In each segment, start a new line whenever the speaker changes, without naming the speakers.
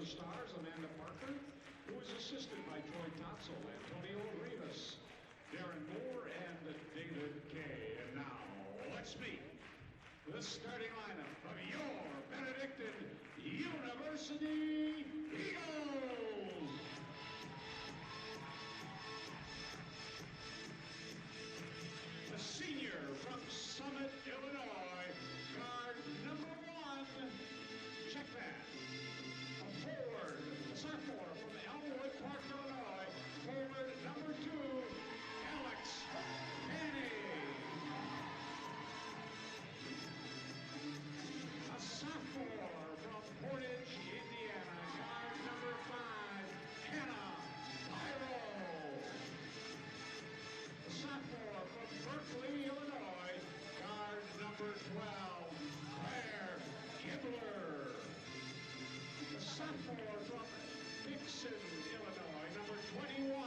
stars, Amanda Parker, who is assisted by Troy Totzel, Antonio Rivas, Darren Moore, and David Kay. And now, let's meet the starting lineup of your Benedictine University Eagles. The senior from Summit, Illinois, guard number 1, check that. A forward, a sophomore from Elmwood Park, Illinois, forward number 2, Alex Fanning. A sophomore from Portage, Indiana, guard number 5, Hannah Pyro. A sophomore from Berkeley, Illinois, guard number 12, Claire Kibler. A sophomore from Dixon, Illinois, number 21,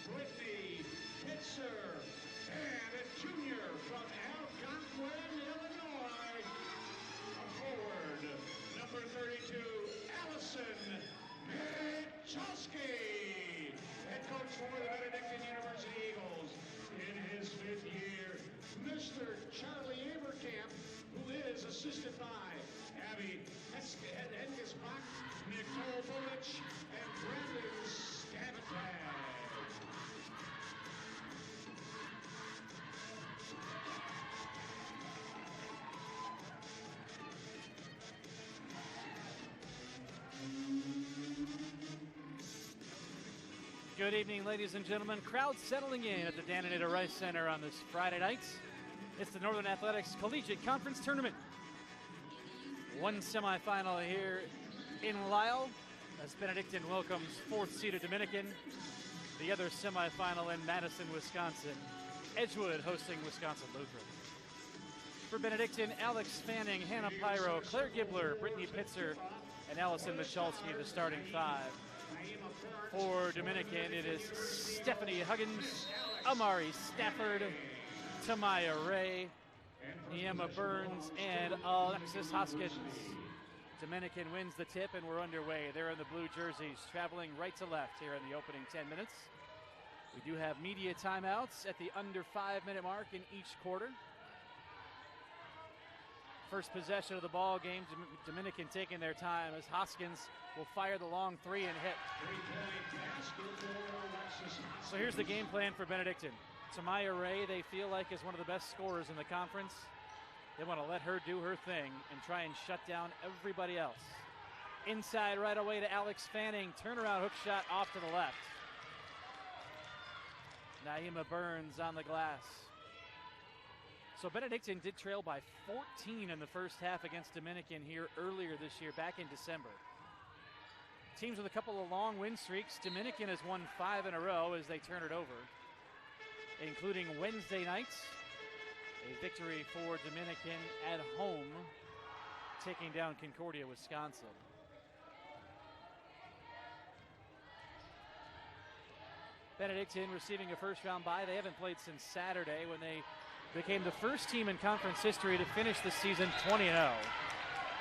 Brittany Pitzer. And a junior from Algonquin, Illinois, a forward, number 32, Allison Michalski. Head coach for the Benedictine University Eagles in his 5th year, Mr. Charlie Avercamp, who is assisted by Abby Hengesbach, Nicole Bulich, and Brandon Stavatag.
Good evening, ladies and gentlemen. Crowd settling in at the Dananita Rice Center on this Friday night. It's the Northern Athletics Collegiate Conference Tournament. One semifinal here in Lisle as Benedictine welcomes 4th-seeded Dominican. The other semifinal in Madison, Wisconsin. Edgewood hosting Wisconsin Lutheran. For Benedictine, Alex Fanning, Hannah Pyro, Claire Gibler, Brittany Pitzer, and Allison Michalski, the starting 5. For Dominican, it is Stephanie Huggins, Amari Stafford, Tamaya Ray, Niema Burns, and Alexis Hoskins. Dominican wins the tip, and we're underway. They're in the blue jerseys, traveling right to left here in the opening 10 minutes. We do have media timeouts at the under 5-minute mark in each quarter. First possession of the ball game, Dominican taking their time as Hoskins will fire the long 3 and hit. So here's the game plan for Benedictine. Tamaya Ray, they feel like, is one of the best scorers in the conference. They want to let her do her thing and try and shut down everybody else. Inside right away to Alex Fanning. Turnaround hook shot off to the left. Naima Burns on the glass. So Benedictine did trail by 14 in the first half against Dominican here earlier this year, back in December. Teams with a couple of long win streaks. Dominican has won 5 in a row as they turn it over, including Wednesday nights. A victory for Dominican at home, taking down Concordia, Wisconsin. Benedictine receiving a first-round bye. They haven't played since Saturday when they became the first team in conference history to finish the season 20-0.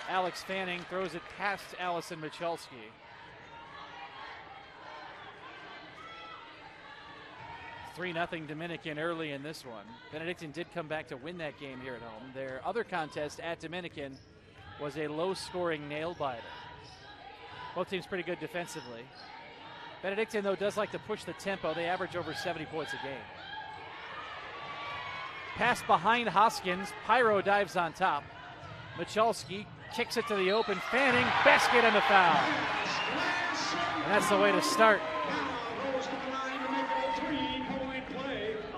Alex Fanning throws it past Allison Michalski. 3-0 Dominican early in this one. Benedictine did come back to win that game here at home. Their other contest at Dominican was a low-scoring nail-biter. Both teams pretty good defensively. Benedictine, though, does like to push the tempo. They average over 70 points a game. Pass behind Hoskins. Pyro dives on top. Michalski kicks it to the open. Fanning, basket and the foul. And that's the way to start.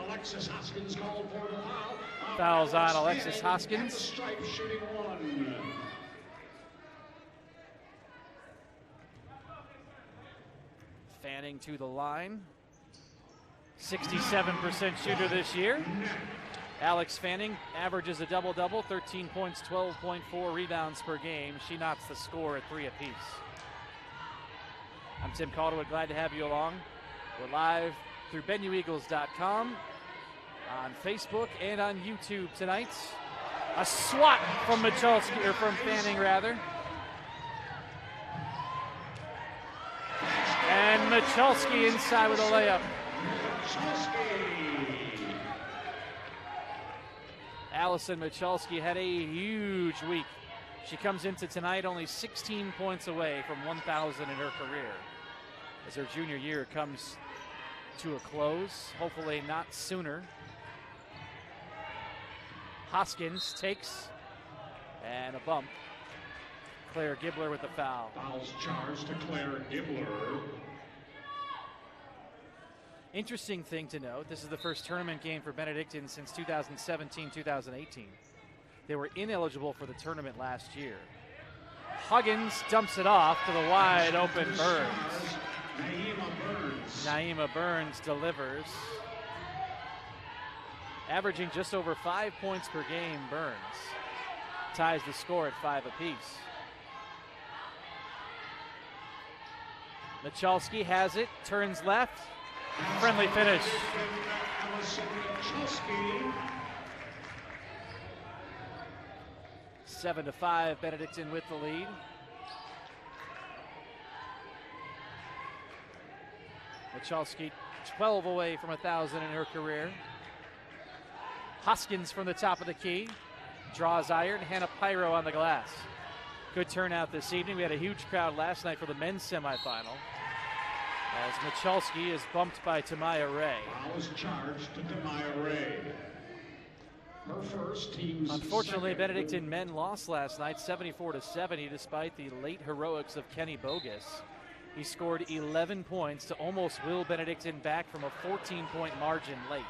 Alexis Hoskins called for the foul.
Fouls on Alexis Hoskins.
Stripe shooting 1.
Fanning to the line. 67% shooter this year. Alex Fanning averages a double-double, 13 points, 12.4 rebounds per game. She knocks the score at 3 apiece. I'm Tim Calderwood, glad to have you along. We're live through BenuEagles.com, on Facebook and on YouTube tonight. A swat from Michalski, or from Fanning rather. Michalski inside with a layup. Allison Michalski had a huge week. She comes into tonight only 16 points away from 1,000 in her career, as her junior year comes to a close, hopefully not sooner. Hoskins takes, and a bump. Claire Gibbler with the foul.
Fouls charged to Claire Gibbler.
Interesting thing to note, this is the first tournament game for Benedictine since 2017-2018. They were ineligible for the tournament last year. Huggins dumps it off to the wide open Burns. Naima Burns delivers. Averaging just over 5 points per game, Burns ties the score at 5 apiece. Michalski has it, turns left, friendly finish. 7-5, Benedictine with the lead. Michalski 12 away from 1,000 in her career. Hoskins from the top of the key, draws iron. Hannah Pyro on the glass. Good turnout this evening. We had a huge crowd last night for the men's semifinal, as Michalski is bumped by Tamaya Ray.
Foul is charged to Tamaya Ray. Her first, team's
Unfortunately,
second.
Benedictine men lost last night 74-70 despite the late heroics of Kenny Bogus. He scored 11 points to almost will Benedictine back from a 14-point margin late.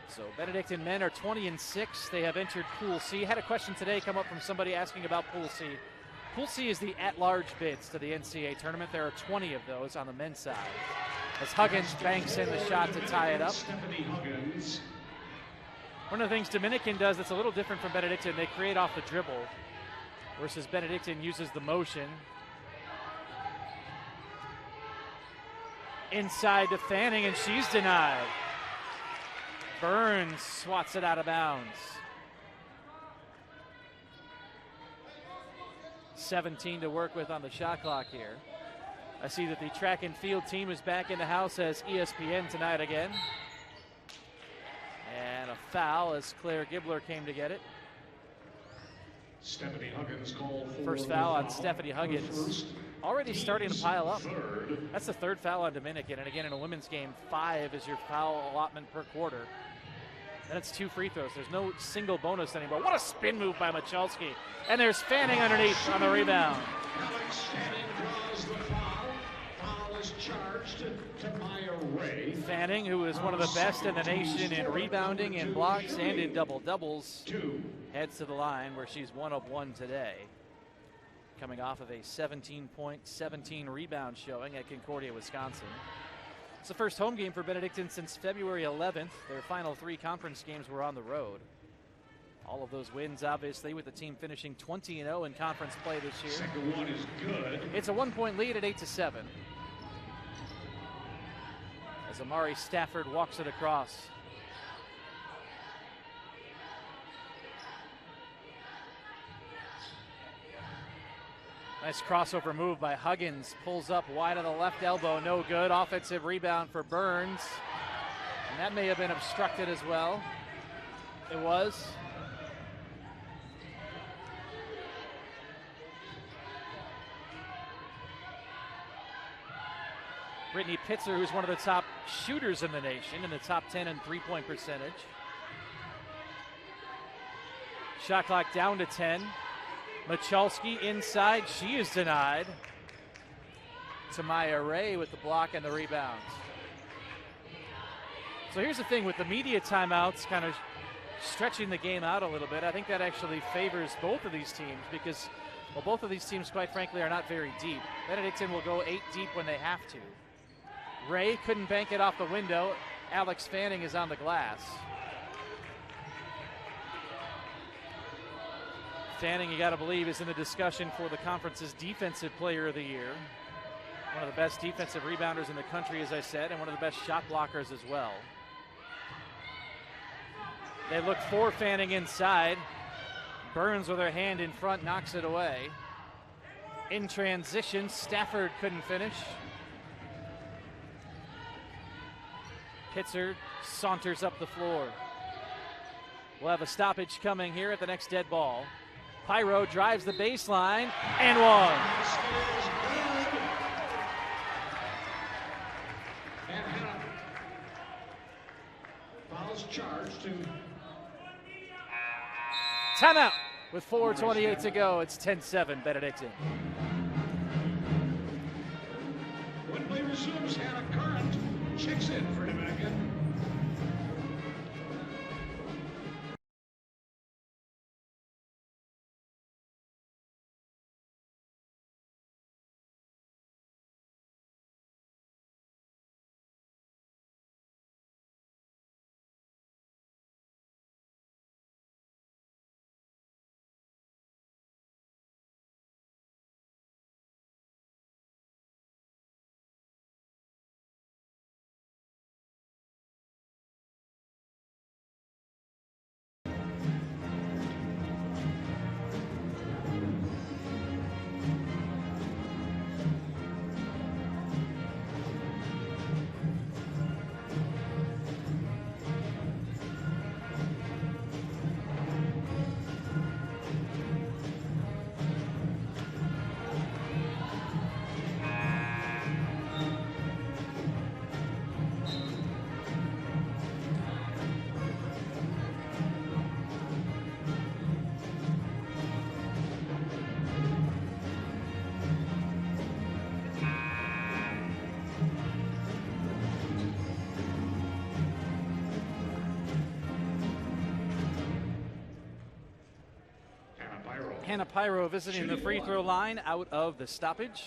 So Benedictine men are 20-6. They have entered Pool C. Had a question today come up from somebody asking about Pool C. Pool C is the at-large bids to the NCAA tournament. There are 20 of those on the men's side. As Huggins banks in the shot to tie it up. One of the things Dominican does that's a little different from Benedictine, they create off the dribble, versus Benedictine uses the motion. Inside to Fanning, and she's denied. Burns swats it out of bounds. 17 to work with on the shot clock here. I see that the track and field team is back in the house as ESPN tonight again. And a foul as Claire Gibbler came to get it.
Stephanie Huggins called for
First foul on Stephanie Huggins. Already starting to pile up. That's the third foul on Dominican. And again, in a women's game, 5 is your foul allotment per quarter. And it's 2 free throws. There's no single bonus anymore. What a spin move by Michalski. And there's Fanning underneath on the rebound.
Alex Fanning draws the foul. Foul is charged to Tamaya Ray.
Fanning, who is one of the best in the nation in rebounding, in blocks, and in double-doubles, heads to the line where she's 1 of 1 today. Coming off of a 17-point, 17-rebound showing at Concordia, Wisconsin. It's the first home game for Benedictine since February 11th. Their final 3 conference games were on the road. All of those wins, obviously, with the team finishing 20-0 in conference play this year.
Second one is good.
It's a 1-point lead at 8-7. As Amari Stafford walks it across. Nice crossover move by Huggins. Pulls up wide on the left elbow. No good. Offensive rebound for Burns. And that may have been obstructed as well. It was. Brittany Pitzer, who's one of the top shooters in the nation, in the top 10 in three-point percentage. Shot clock down to 10. Michalski inside, she is denied. Tamaya Ray with the block and the rebound. So here's the thing with the media timeouts kind of stretching the game out a little bit. I think that actually favors both of these teams because, well, both of these teams, quite frankly, are not very deep. Benedictine will go 8 deep when they have to. Ray couldn't bank it off the window. Alex Fanning is on the glass. Fanning, you got to believe, is in the discussion for the conference's Defensive Player of the Year. One of the best defensive rebounders in the country, as I said, and one of the best shot blockers as well. They look for Fanning inside. Burns with her hand in front knocks it away. In transition, Stafford couldn't finish. Pitzer saunters up the floor. We'll have a stoppage coming here at the next dead ball. Pyro drives the baseline and one.
And Hannah fouls charged to
Timeout with 4:28 to go. It's 10-7 Benedictine.
when play resumes. Hannah Current checks in for Dominican.
Hannah Pyro visiting the free throw line out of the stoppage.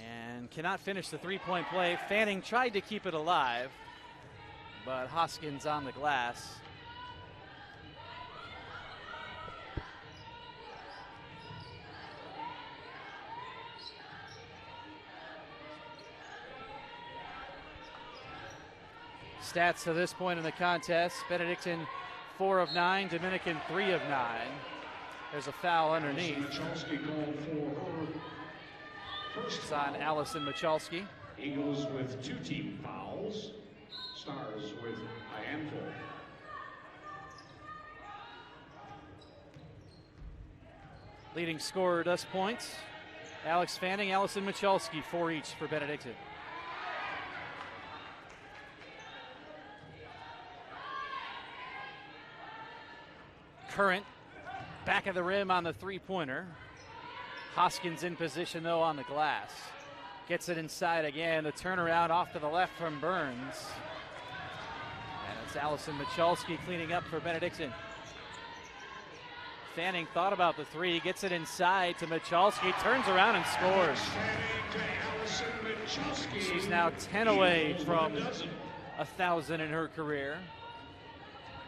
And cannot finish the three-point play. Fanning tried to keep it alive, but Hoskins on the glass. Stats to this point in the contest: Benedictine 4 of 9, Dominican 3 of 9. There's a foul underneath. It's on Allison Michalski.
Eagles with 2 team fouls. Stars with a handful.
Leading scorer does points. Alex Fanning, Allison Michalski, 4 each for Benedictine. Current, back of the rim on the three-pointer. Hoskins in position, though, on the glass. Gets it inside again. The turnaround off to the left from Burns. And it's Allison Michalski cleaning up for Benedictine. Fanning thought about the three, gets it inside to Michalski, turns around and scores. She's now 10 away from 1,000 in her career.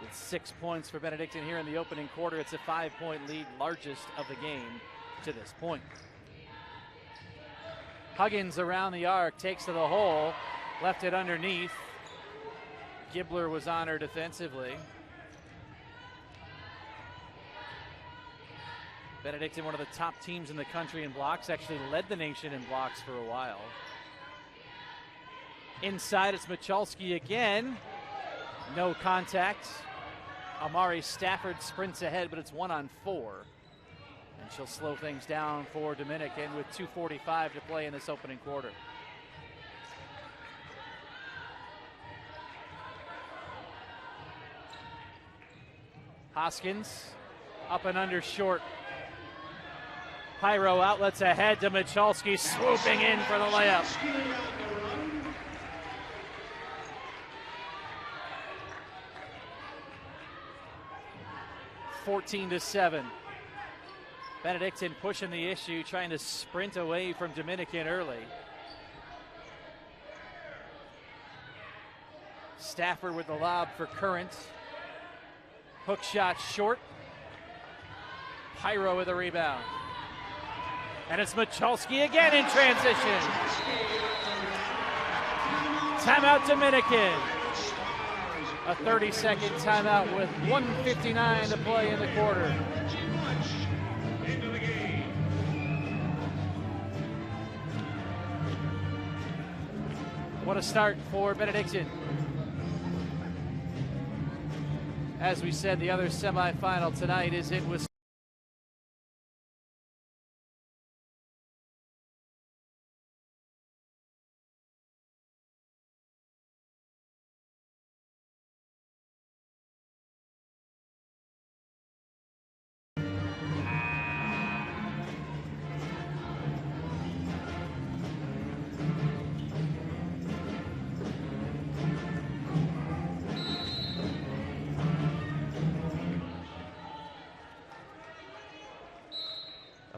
With 6 points for Benedictine here in the opening quarter. It's a 5-point lead, largest of the game to this point. Huggins around the arc, takes to the hole, left it underneath. Gibbler was on her defensively. Benedictine, one of the top teams in the country in blocks, actually led the nation in blocks for a while. Inside, it's Michalski again. No contact. Amari Stafford sprints ahead, but it's 1-on-4. And she'll slow things down for Dominican with 2:45 to play in this opening quarter. Hoskins up and under short. Pyro outlets ahead to Michalski, swooping in for the layup. 14-7. Benedictine pushing the issue, trying to sprint away from Dominican early. Stafford with the lob for Current. Hook shot short. Pyro with a rebound. And it's Michalski again in transition. Timeout Dominican. A 30-second timeout with 1:59 to play in the quarter.
Into the game.
What a start for Benedictine. As we said, the other semifinal tonight is in Wisconsin.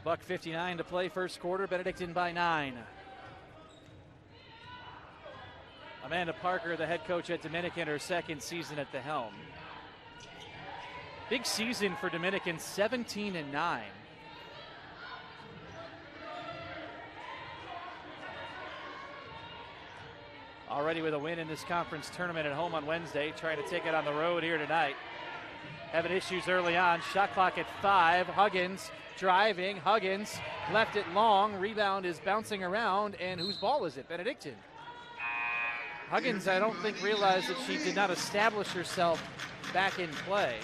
$1:59 to play first quarter, Benedictine by 9. Amanda Parker, the head coach at Dominican, her second season at the helm. Big season for Dominican, 17-9. Already with a win in this conference tournament at home on Wednesday, trying to take it on the road here tonight. Having issues early on, shot clock at 5, Huggins driving, Huggins left it long, rebound is bouncing around, and whose ball is it? Benedictine. Huggins, I don't think, realized that she did not establish herself back in play.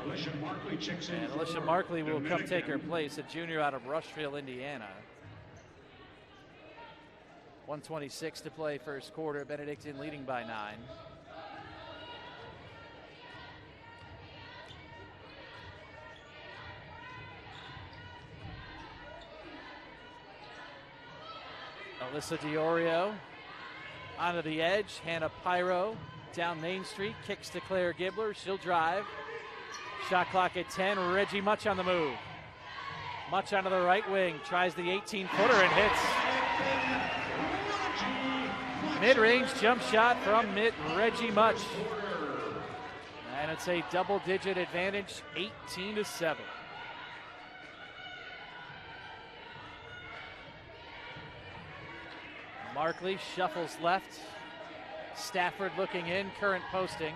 Alicia Markley checks in.
And Alicia Markley will come take her place, a junior out of Rushville, Indiana. 1:26 to play first quarter, Benedictine leading by 9. Alyssa Diorio onto the edge. Hannah Pyro down Main Street. Kicks to Claire Gibbler. She'll drive. Shot clock at 10. Reggie Much on the move. Much onto the right wing. Tries the 18-footer and hits. Mid-range jump shot from Reggie Much. And it's a double-digit advantage, 18-7. Markley shuffles left. Stafford looking in, current posting.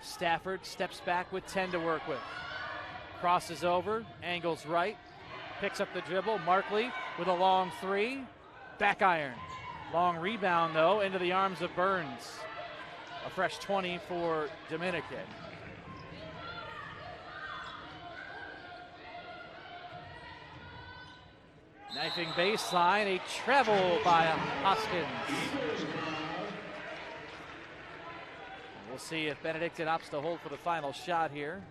Stafford steps back with 10 to work with. Crosses over, angles right, picks up the dribble. Markley with a long 3, back iron. Long rebound though, into the arms of Burns. A fresh 20 for Dominican. Knifing baseline, a travel by Hoskins. We'll see if Benedictine opts to hold for the final shot here.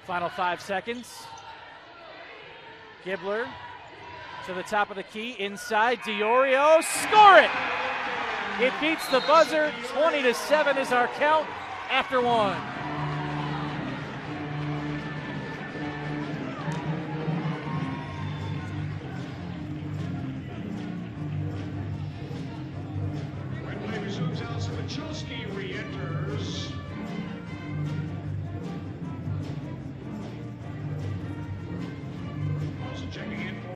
Final 5 seconds. Gibbler to the top of the key, inside, Diorio, score it! It beats the buzzer, 20-7 is our count after 1.
When play resumes, Allison Michalski re-enters. Also checking in for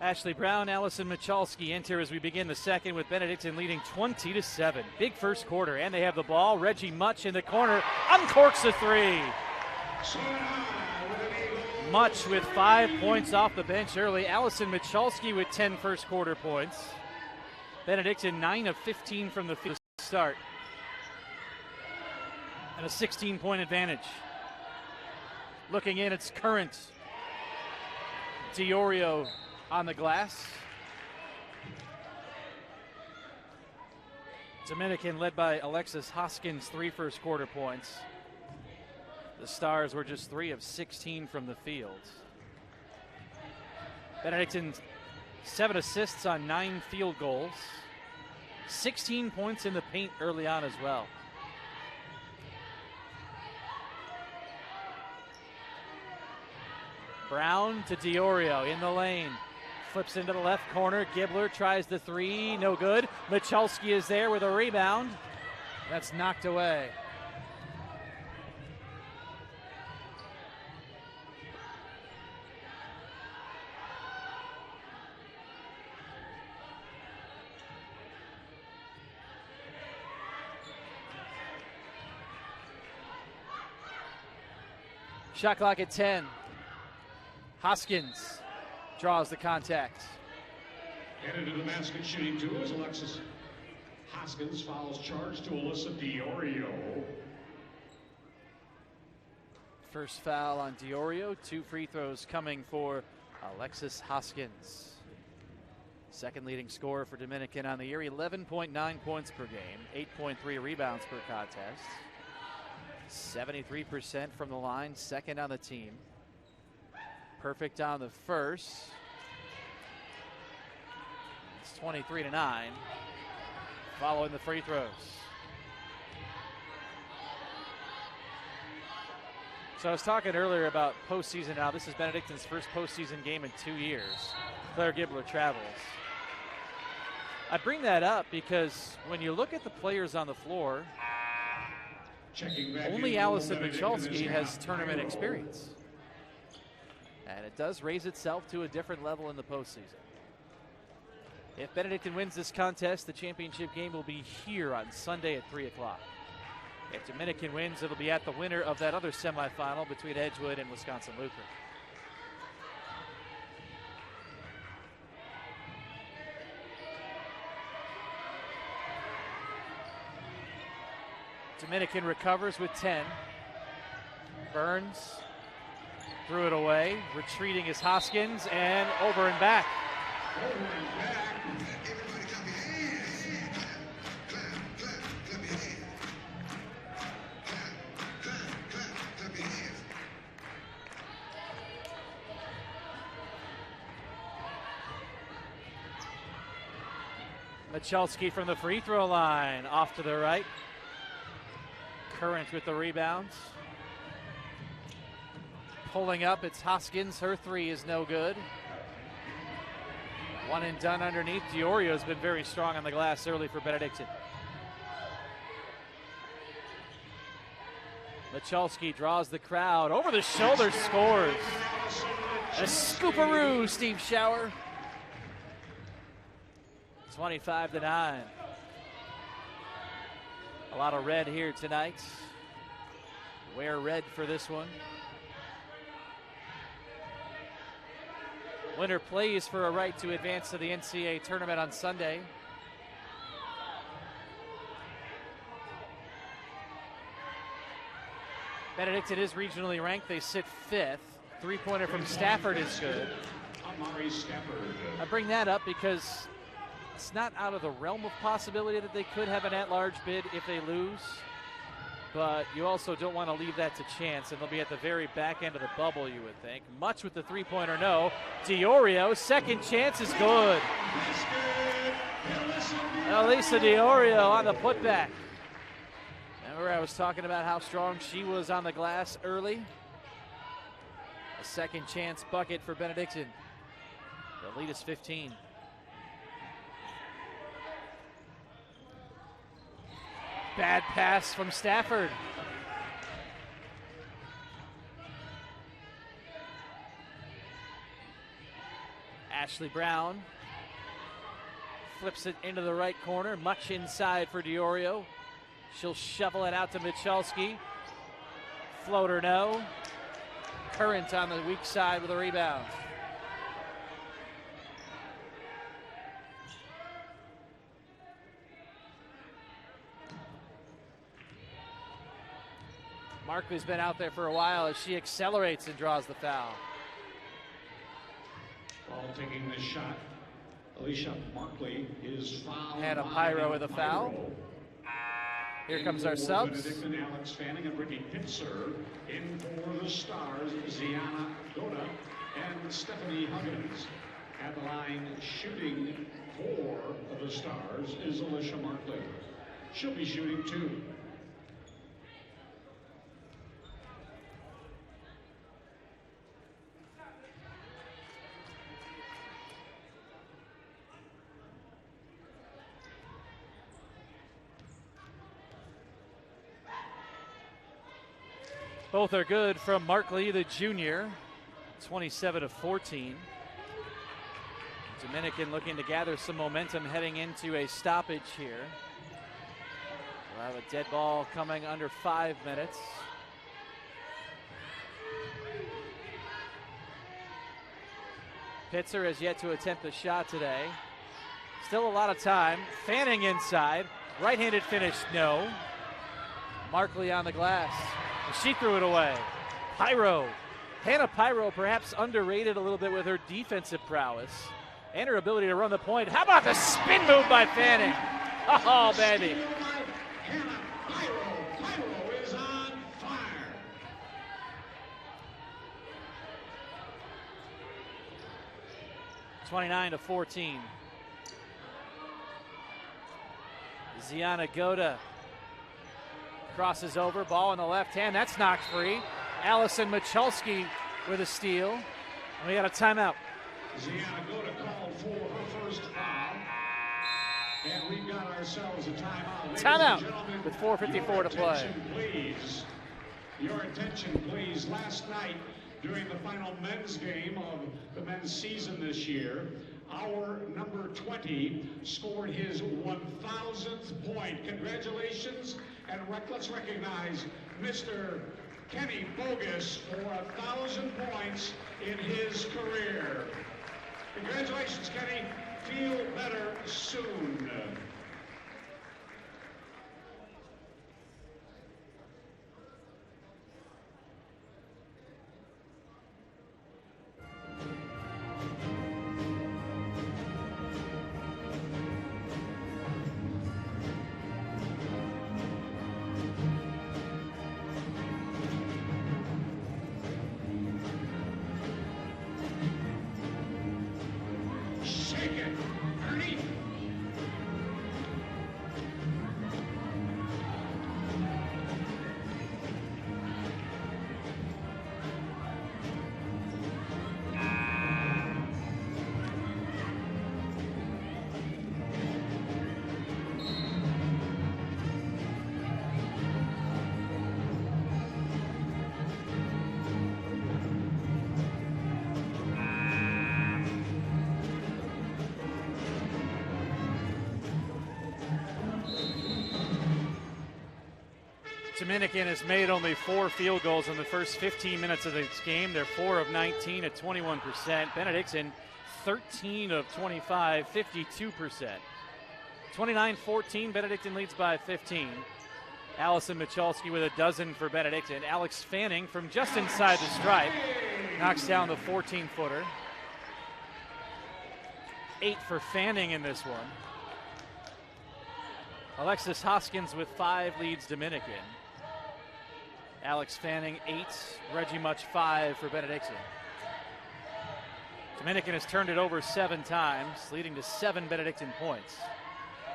Ashley Brown, Allison Michalski enter as we begin the second with Benedictine leading 20-7. Big first quarter, and they have the ball. Reggie Much in the corner, uncorks a three. Much with 5 points off the bench early. Allison Michalski with 10 first quarter points. Benedictine 9 of 15 from the field to start. And a 16-point advantage. Looking in, it's Current. Diorio on the glass. Dominican led by Alexis Hoskins, 3 first quarter points. The Stars were just 3 of 16 from the field. Benedictine 7 assists on 9 field goals. 16 points in the paint early on as well. Brown to Diorio in the lane. Flips into the left corner. Gibbler tries the three. No good. Michalski is there with a rebound. That's knocked away. Shot clock at 10. Hoskins draws the contact.
Headed to the basket shooting two is Alexis Hoskins. Fouls charged to Alyssa Diorio.
First foul on Diorio. 2 free throws coming for Alexis Hoskins. Second leading scorer for Dominican on the year. 11.9 points per game. 8.3 rebounds per contest. 73% from the line. Second on the team. Perfect on the first. It's 23-9. Following the free throws. So I was talking earlier about postseason now. This is Benedictine's first postseason game in 2 years. Claire Gibbler travels. I bring that up because when you look at the players on the floor, only Allison Michalski has tournament experience. And it does raise itself to a different level in the postseason. If Benedictine wins this contest, the championship game will be here on Sunday at 3 o'clock. If Dominican wins, it'll be at the winner of that other semifinal between Edgewood and Wisconsin Lutheran. Dominican recovers with 10. Burns threw it away. Retreating is Hoskins, and over and back. Michalski from the free throw line, off to the right. Current with the rebounds. Pulling up, it's Hoskins. Her three is no good. One and done underneath. Diorio's been very strong on the glass early for Benedictine. Michalski draws the crowd. Over the shoulder, scores. A scooparoo steam shower. 25-9. A lot of red here tonight. Wear red for this one. Winner plays for a right to advance to the NCAA tournament on Sunday. Benedictine is regionally ranked. They sit 5th. Three-pointer from Stafford is good. I bring that up because it's not out of the realm of possibility that they could have an at-large bid if they lose, but you also don't want to leave that to chance, and they'll be at the very back end of the bubble, you would think. Much with the three-pointer, no. Diorio, second chance is good. Elisa Diorio on the putback. Remember I was talking about how strong she was on the glass early? A second chance bucket for Benedictine. The lead is 15. Bad pass from Stafford. Ashley Brown flips it into the right corner, much inside for Diorio. She'll shovel it out to Michalski. Floater no. Current on the weak side with a rebound. Markley's been out there for a while as she accelerates and draws the foul.
Ball taking the shot. Alicia Markley is fouled.
Hannah Pyro with a foul. Here comes our subs.
Benedictine, Alex Fanning, and Brittany Pitzer. In for the Stars, Ziana Goda and Stephanie Huggins. At the line, shooting for the Stars is Alicia Markley. She'll be shooting 2.
Both are good from Markley, the junior, 27 of 14. Dominican looking to gather some momentum heading into a stoppage here. We'll have a dead ball coming under 5 minutes. Pitzer has yet to attempt a shot today. Still a lot of time. Fanning inside. Right-handed finish, no. Markley on the glass. She threw it away. Pyro. Hannah Pyro perhaps underrated a little bit with her defensive prowess and her ability to run the point. How about the spin move by Fanning? Oh, baby.
Hannah Pyro. Pyro is on fire.
(29-14). Ziana Goda crosses over, ball in the left hand. That's knocked free. Allison Michalski with a steal. And we got a timeout.
Ziana Goda called for her first foul. And we've got ourselves a timeout.
Timeout with 4:54 to play.
Please. Your attention, please. Last night, during the final men's game of the men's season this year, our number 20 scored his 1,000th point. Congratulations, and let's recognize Mr. Kenny Bogus for 1,000 points in his career. Congratulations, Kenny. Feel better soon.
Dominican has made only 4 field goals in the first 15 minutes of this game. They're 4 of 19 at 21%. Benedictine 13 of 25, 52%. 29-14, Benedictine leads by 15. Allison Michalski with a dozen for Benedictine. Alex Fanning from just inside the stripe knocks down the 14-footer. 8 for Fanning in this one. Alexis Hoskins with 5 leads Dominican. Alex Fanning 8, Reggie Much 5 for Benedictine. Dominican has turned it over 7 times, leading to 7 Benedictine points.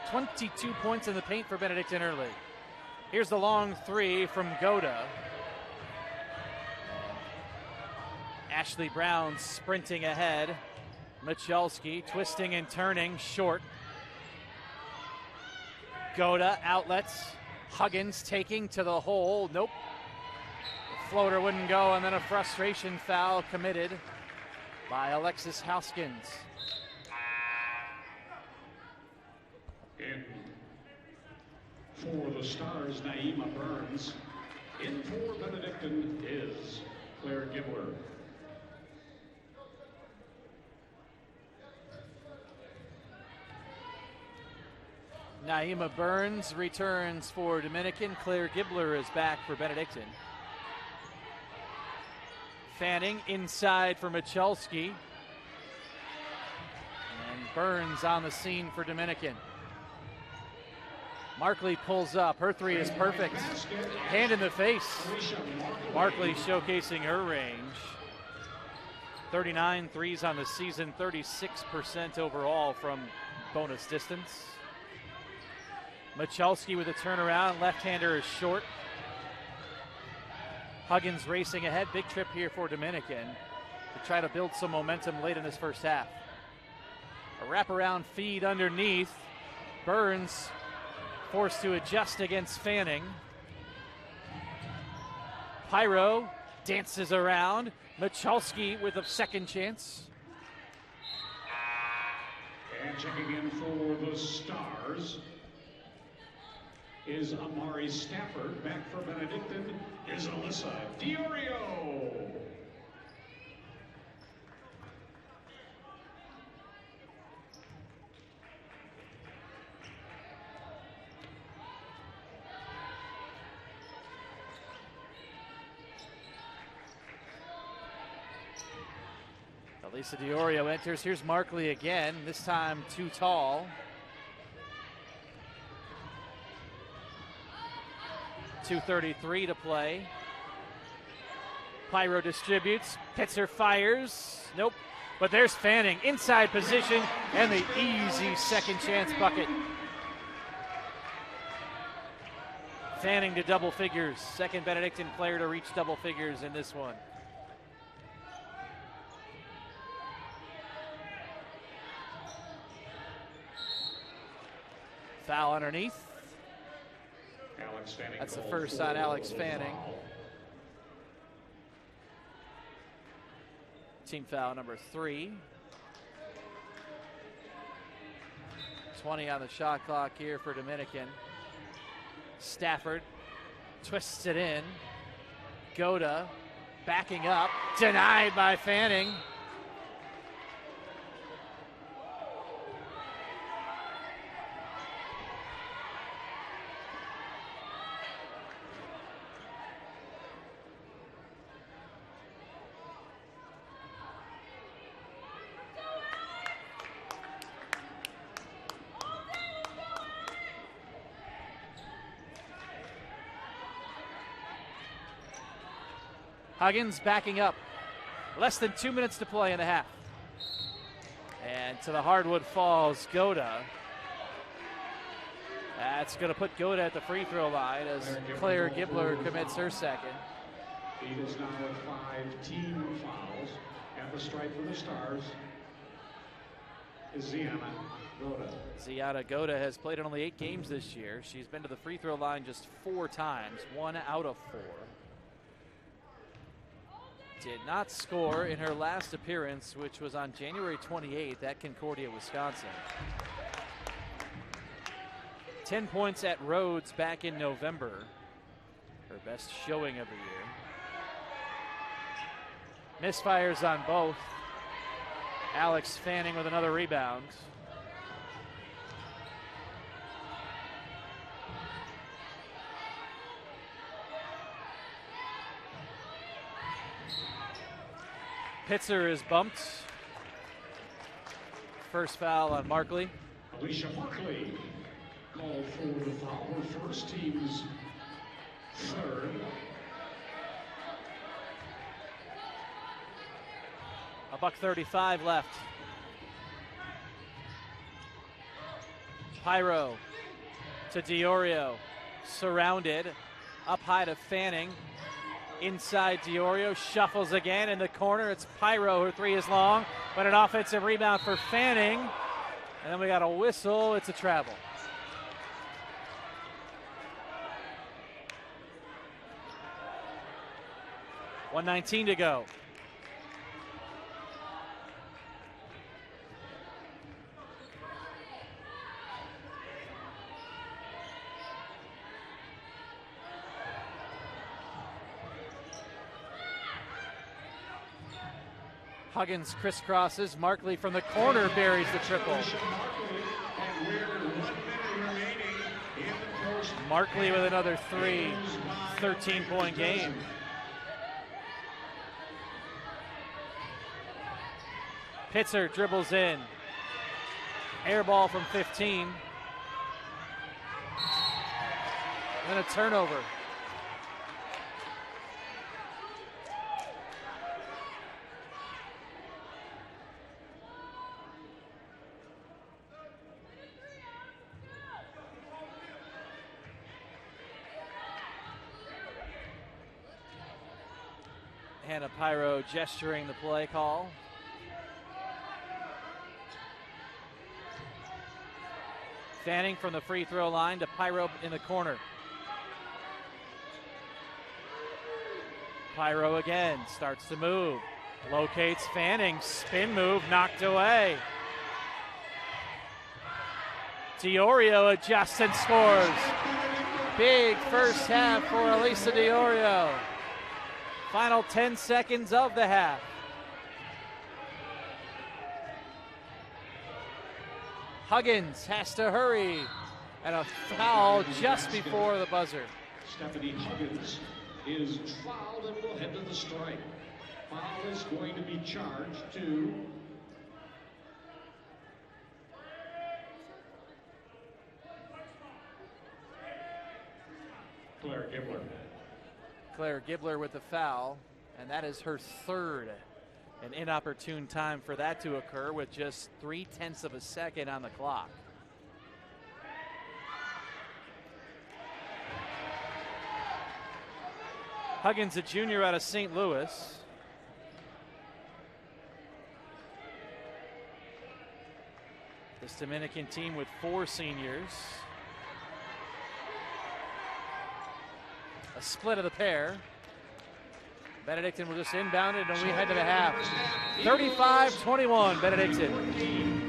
22 points in the paint for Benedictine early. Here's the long 3 from Goda. Ashley Brown sprinting ahead. Michalski twisting and turning, short. Goda outlets. Huggins taking to the hole. Nope. The floater wouldn't go, and then a frustration foul committed by Alexis Houskins.
In for the Stars, Naima Burns. In for Benedictine is Claire Gibler.
Naima Burns returns for Dominican. Claire Gibler is back for Benedictine. Fanning inside for Michalski. And Burns on the scene for Dominican. Markley pulls up. Her three is perfect. Hand in the face. Markley showcasing her range. 39 threes on the season, 36% overall from bonus distance. Michalski with a turnaround. Left-hander is short. Huggins racing ahead. Big trip here for Dominican to try to build some momentum late in this first half. A wraparound feed underneath. Burns forced to adjust against Fanning. Pyro dances around. Michalski with a second chance.
And checking in for the Stars is Amari Stafford. Back for Benedictine is Alyssa Diorio.
Alyssa Diorio enters. Here's Markley again, this time too tall. 2:33 to play. Pyro distributes. Pitzer fires. Nope. But there's Fanning. Inside position and the easy second chance bucket. Fanning to double figures. Second Benedictine player to reach double figures in this one. Foul underneath.
Alex Fanning.
That's the first on Alex Fanning. Team foul number 3. 20 on the shot clock here for Dominican. Stafford twists it in. Goda backing up. Denied by Fanning. Huggins backing up. Less than 2 minutes to play in the half. And to the hardwood falls Goda. That's going to put Goda at the free throw line as Claire Gibler commits her second.
He is now at 5 team fouls. At the stripe for the Stars is Ziana Goda.
Ziana Goda has played in only 8 games this year. She's been to the free throw line just 4 times, 1 out of 4. Did not score in her last appearance, which was on January 28th at Concordia, Wisconsin. 10 points at Rhodes back in November. Her best showing of the year. Misfires on both. Alex Fanning with another rebound. Pitzer is bumped. First foul on Markley.
Alicia Markley called for the foul. Her first, team's third.
$1:35 left. Pyro to Diorio. Surrounded. Up high to Fanning. Inside Diorio, shuffles again in the corner. It's Pyro, her three is long, but an offensive rebound for Fanning. And then we got a whistle, it's a travel. $1:19 to go. Huggins crisscrosses. Markley from the corner buries the triple. Markley with another three. 13-point game. Pitzer dribbles in. Air ball from 15. And a turnover. Hannah Pyro gesturing the play call. Fanning from the free throw line to Pyro in the corner. Pyro again starts to move. Locates Fanning. Spin move knocked away. Diorio adjusts and scores. Big first half for Elisa Diorio. Final 10 seconds of the half. Huggins has to hurry. And a foul just before the buzzer.
Stephanie Huggins is fouled and will head to the strike. Foul is going to be charged to Claire Gibbler.
Claire Gibbler with the foul, and that is her third. An inopportune time for that to occur with just 0.3 of a second on the clock. Huggins, a junior out of St. Louis. This Dominican team with 4 seniors. A split of the pair. Benedictine will just inbound it, and we head to the half. 35-21, Benedictine.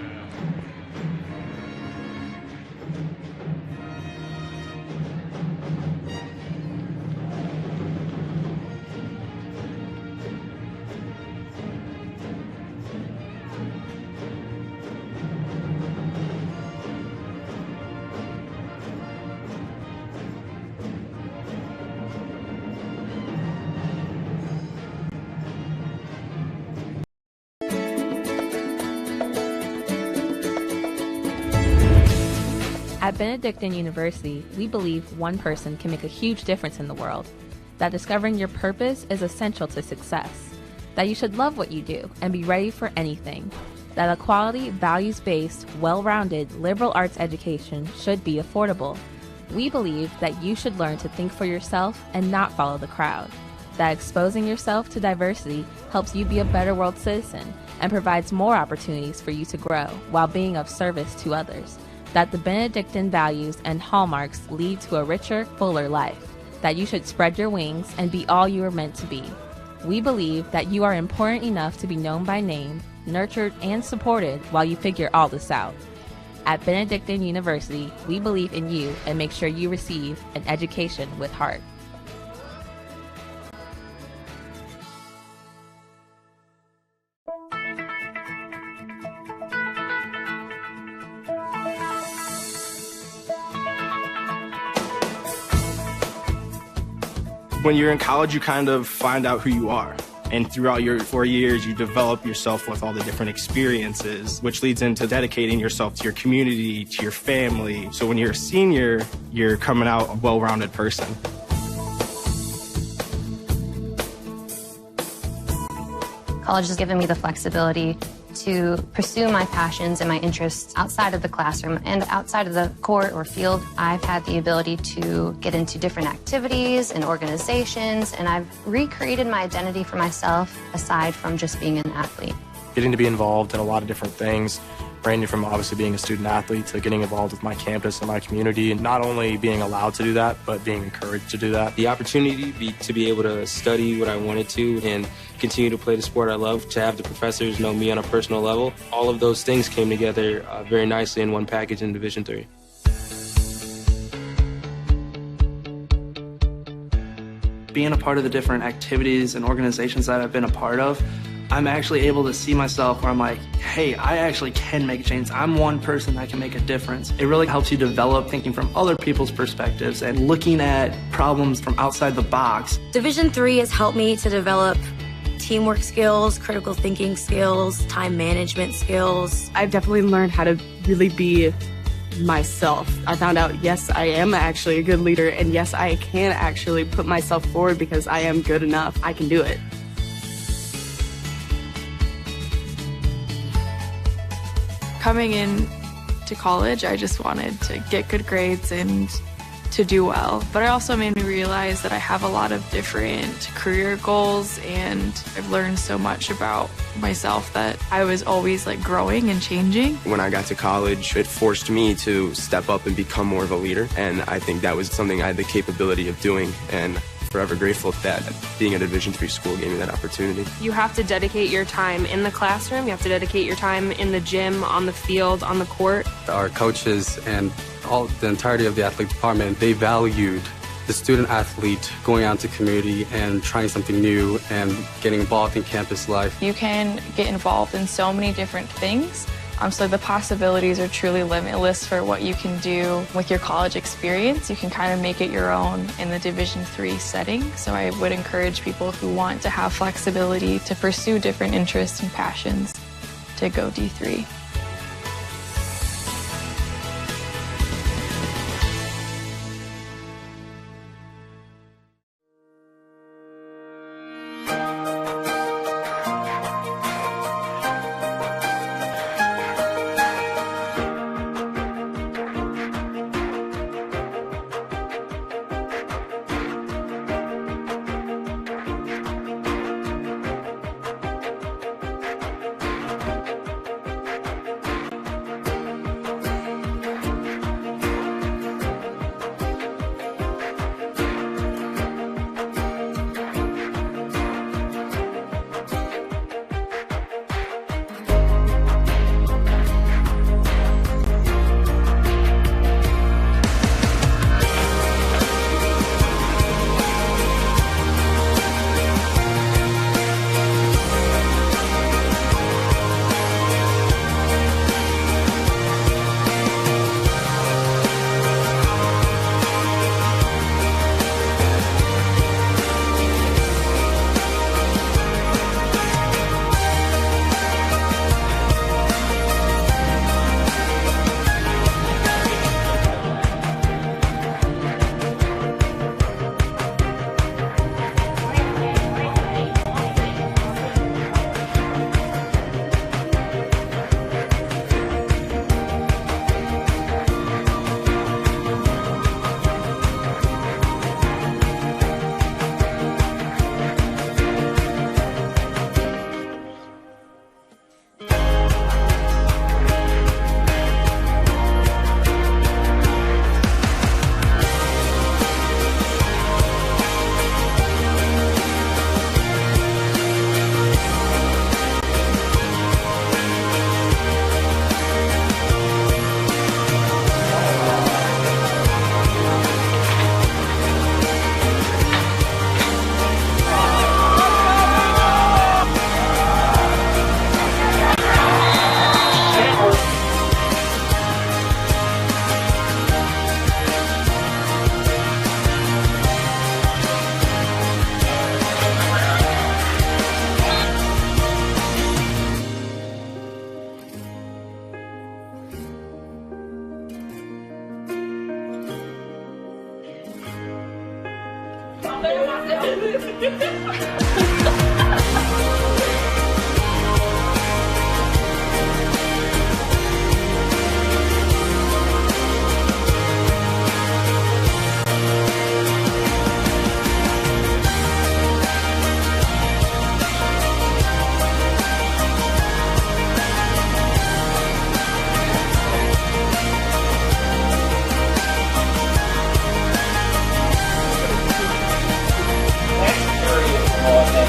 At Benedictine University, we believe one person can make a huge difference in the world, that discovering your purpose is essential to success, that you should love what you do and be ready for anything, that a quality, values-based, well-rounded liberal arts education should be affordable. We believe that you should learn to think for yourself and not follow the crowd, that exposing yourself to diversity helps you be a better world citizen and provides more opportunities for you to grow while being of service to others, that the Benedictine values and hallmarks lead to a richer, fuller life, that you should spread your wings and be all you are meant to be. We believe that you are important enough to be known by name, nurtured, and supported while you figure all this out. At Benedictine University, we believe in you and make sure you receive an education with heart.
When you're in college, you kind of find out who you are. And throughout your 4 years, you develop yourself with all the different experiences, which leads into dedicating yourself to your community, to your family. So when you're a senior, you're coming out a well-rounded person.
College has given me the flexibility to pursue my passions and my interests outside of the classroom and outside of the court or field. I've had the ability to get into different activities and organizations, and I've recreated my identity for myself aside from just being an athlete.
Getting to be involved in a lot of different things, ranging from obviously being a student athlete to getting involved with my campus and my community, and not only being allowed to do that, but being encouraged to do that.
The opportunity to be able to study what I wanted to and continue to play the sport I love, to have the professors know me on a personal level, all of those things came together very nicely in one package in Division III.
Being a part of the different activities and organizations that I've been a part of, I'm actually able to see myself where I'm like, hey, I actually can make a change. I'm one person that can make a difference. It really helps you develop thinking from other people's perspectives and looking at problems from outside the box.
Division III has helped me to develop teamwork skills, critical thinking skills, time management skills.
I've definitely learned how to really be myself. I found out, yes, I am actually a good leader, and yes, I can actually put myself forward because I am good enough. I can do it.
Coming in to college, I just wanted to get good grades and to do well. But it also made me realize that I have a lot of different career goals, and I've learned so much about myself that I was always like growing and changing.
When I got to college, it forced me to step up and become more of a leader, and I think that was something I had the capability of doing, and forever grateful that being at a Division III school gave me that opportunity.
You have to dedicate your time in the classroom, you have to dedicate your time in the gym, on the field, on the court.
Our coaches and the entirety of the athletic department, they valued the student athlete going out into community and trying something new and getting involved in campus life.
You can get involved in so many different things. So the possibilities are truly limitless for what you can do with your college experience. You can kind of make it your own in the Division III setting. So I would encourage people who want to have flexibility to pursue different interests and passions to go D3.
Next period,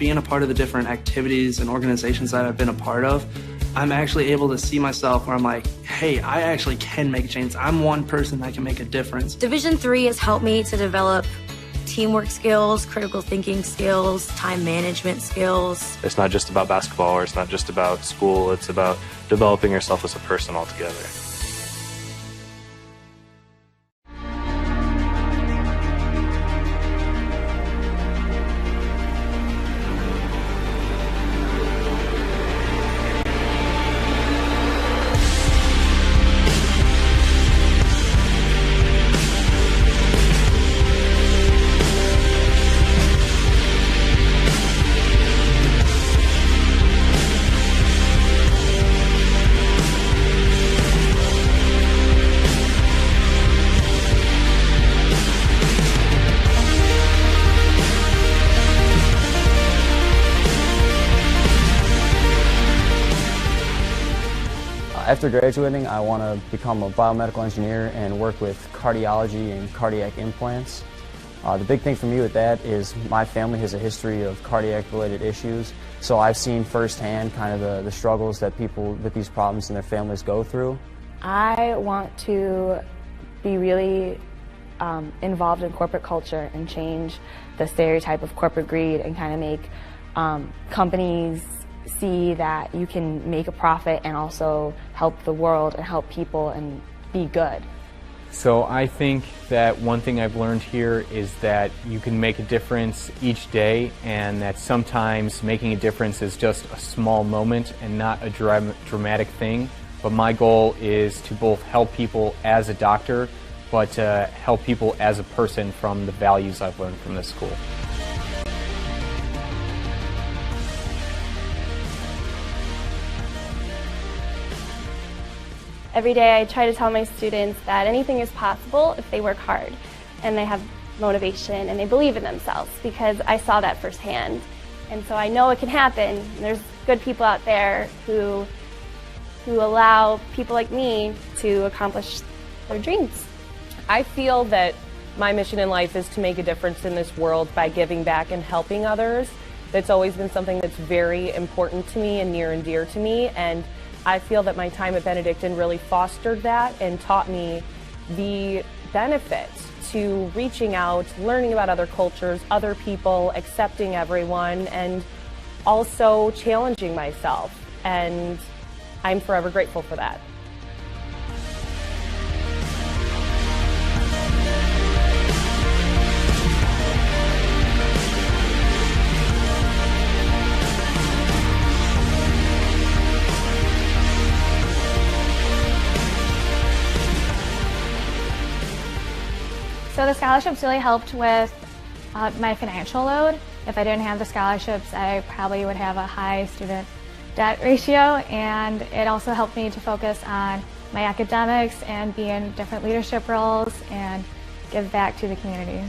being a part of the different activities and organizations that I've been a part of, I'm actually able to see myself where I'm like, hey, I actually can make a change. I'm one person that can make a difference.
Division III has helped me to develop teamwork skills, critical thinking skills, time management skills.
It's not just about basketball, or it's not just about school. It's about developing yourself as a person altogether.
After graduating, I want to become a biomedical engineer and work with cardiology and cardiac implants. The big thing for me with that is my family has a history of cardiac-related issues, so I've seen firsthand kind of the struggles that people with these problems and their families go through.
I want to be really involved in corporate culture and change the stereotype of corporate greed and kind of make companies see that you can make a profit and also help the world and help people and be good.
So I think that one thing I've learned here is that you can make a difference each day, and that sometimes making a difference is just a small moment and not a dramatic thing. But my goal is to both help people as a doctor, but help people as a person from the values I've learned from this school.
Every day I try to tell my students that anything is possible if they work hard and they have motivation and they believe in themselves, because I saw that firsthand. And so I know it can happen. And there's good people out there who allow people like me to accomplish their dreams.
I feel that my mission in life is to make a difference in this world by giving back and helping others. That's always been something that's very important to me and near and dear to me. And I feel that my time at Benedictine really fostered that and taught me the benefit to reaching out, learning about other cultures, other people, accepting everyone, and also challenging myself. And I'm forever grateful for that.
So the scholarships really helped with my financial load. If I didn't have the scholarships, I probably would have a high student debt ratio, and it also helped me to focus on my academics and be in different leadership roles and give back to the community.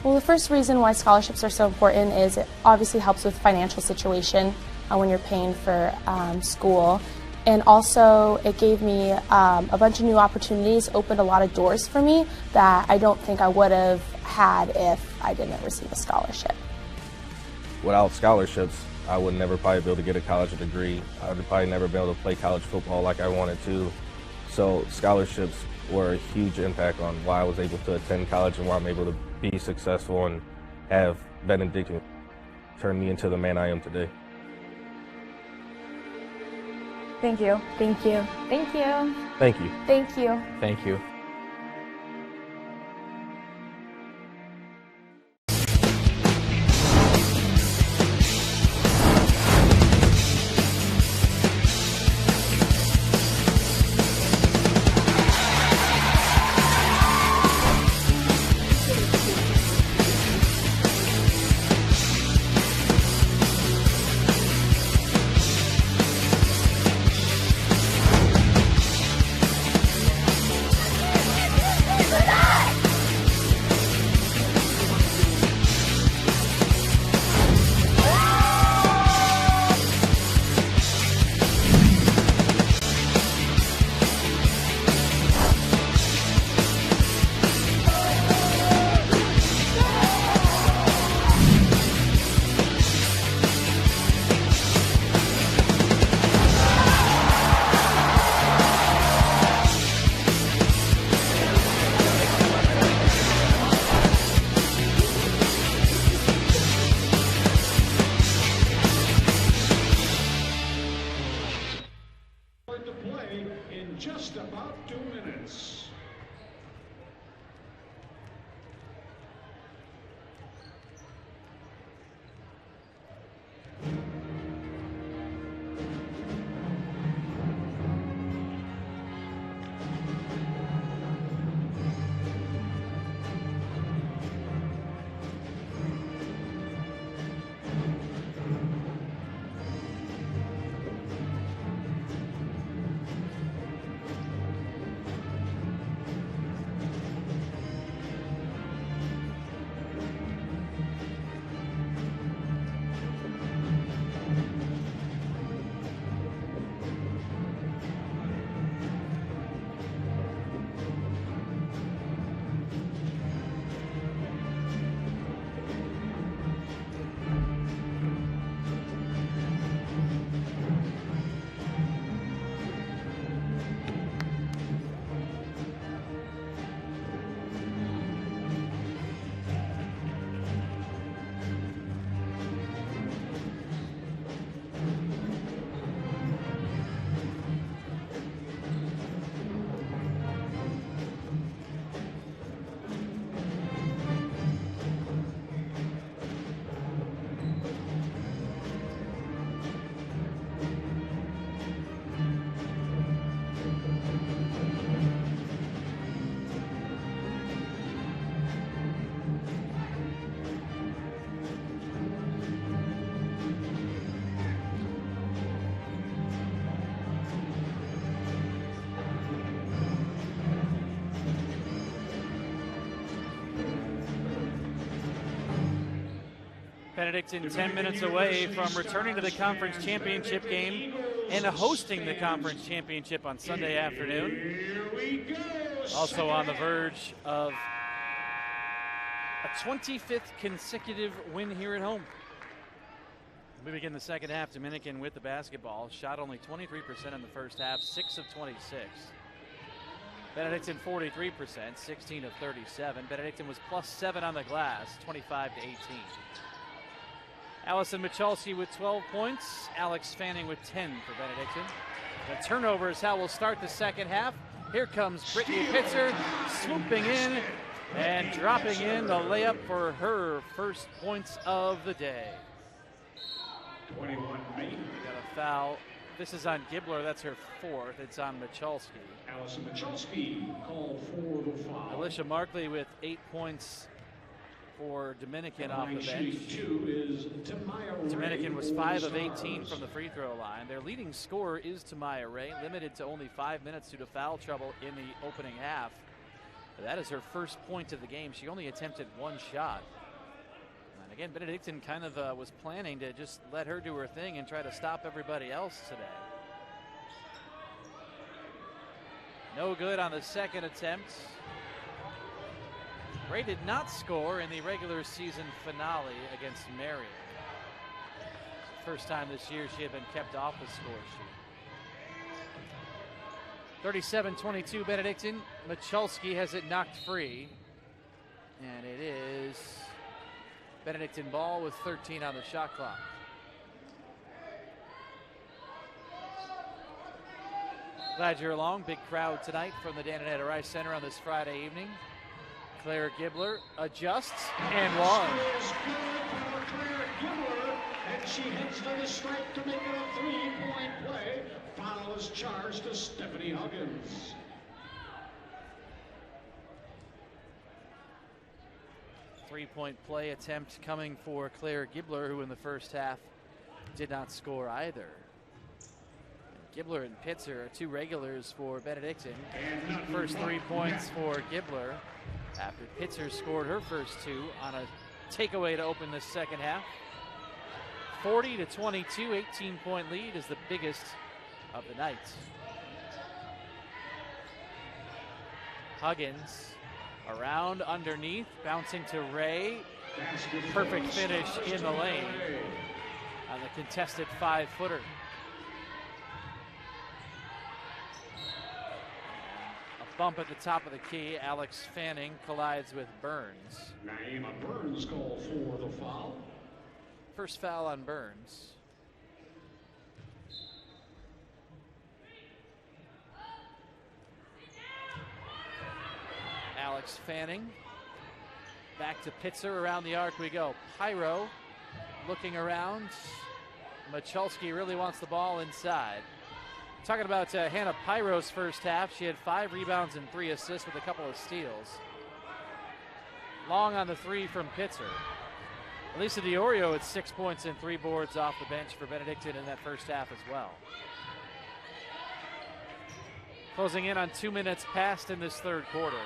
Well, the first reason why scholarships are so important is it obviously helps with financial situation when you're paying for school. And also, it gave me a bunch of new opportunities, opened a lot of doors for me that I don't think I would have had if I didn't receive a scholarship.
Without scholarships, I would never probably be able to get a college degree. I would probably never be able to play college football like I wanted to. So scholarships were a huge impact on why I was able to attend college and why I'm able to be successful and have Benedictine turn me into the man I am today.
Thank you. Thank you. Thank you.
Thank you.
Thank you.
Thank you.
underway in just about 2 minutes.
Benedictine 10 minutes away from returning to the conference championship game and hosting the conference championship on Sunday afternoon. Also on the verge of a 25th consecutive win here at home. We begin the second half. Dominican with the basketball. Shot only 23% in the first half, 6 of 26. Benedictine 43%, 16 of 37. Benedictine was +7 on the glass, 25 to 18. Allison Michalski with 12 points. Alex Fanning with 10 for Benedictine. The turnover is how we'll start the second half. Here comes Brittany Pitzer swooping in and dropping in the layup for her first points of the day.
21 May.
We got a foul. This is on Gibler. That's her fourth. It's on Michalski.
Allison Michalski called for the foul.
Alicia Markley with 8 points for Dominican off the bench. Dominican was 5 of 18 from the free throw line. Their leading scorer is Tamaya Ray, limited to only 5 minutes due to foul trouble in the opening half. That is her first point of the game. She only attempted 1 shot. And again, Benedictine kind of was planning to just let her do her thing and try to stop everybody else today. No good on the second attempt. Ray did not score in the regular season finale against Marion. First time this year she had been kept off the score sheet. 37-22 Benedictine. Michalski has it knocked free. And it is Benedictine ball with 13 on the shot clock. Glad you're along. Big crowd tonight from the Dan and Etta Rice Center on this Friday evening. Claire Gibler adjusts and one.
Claire Gibler, and she heads to the stripe to make it a 3-point play. Foul is charged to Stephanie Huggins.
Three-point play attempt coming for Claire Gibler, who in the first half did not score either. Gibler and Pitzer are 2 regulars for Benedictine. First 3 points for Gibler after Pitzer scored her first 2 on a takeaway to open this second half. 40-22, 18-point lead is the biggest of the night. Huggins around underneath, bouncing to Ray. Perfect finish in the lane on the contested 5-footer. Bump at the top of the key. Alex Fanning collides with Burns.
Naima Burns called for the foul.
First foul on Burns. Alex Fanning. Back to Pitzer, around the arc we go. Pyro looking around. Michalski really wants the ball inside. Talking about Hannah Pyro's first half, she had 5 rebounds and 3 assists with a couple of steals. Long on the 3 from Pitzer. Elisa DiOrio had 6 points and 3 boards off the bench for Benedictine in that first half as well. Closing in on 2 minutes past in this third quarter.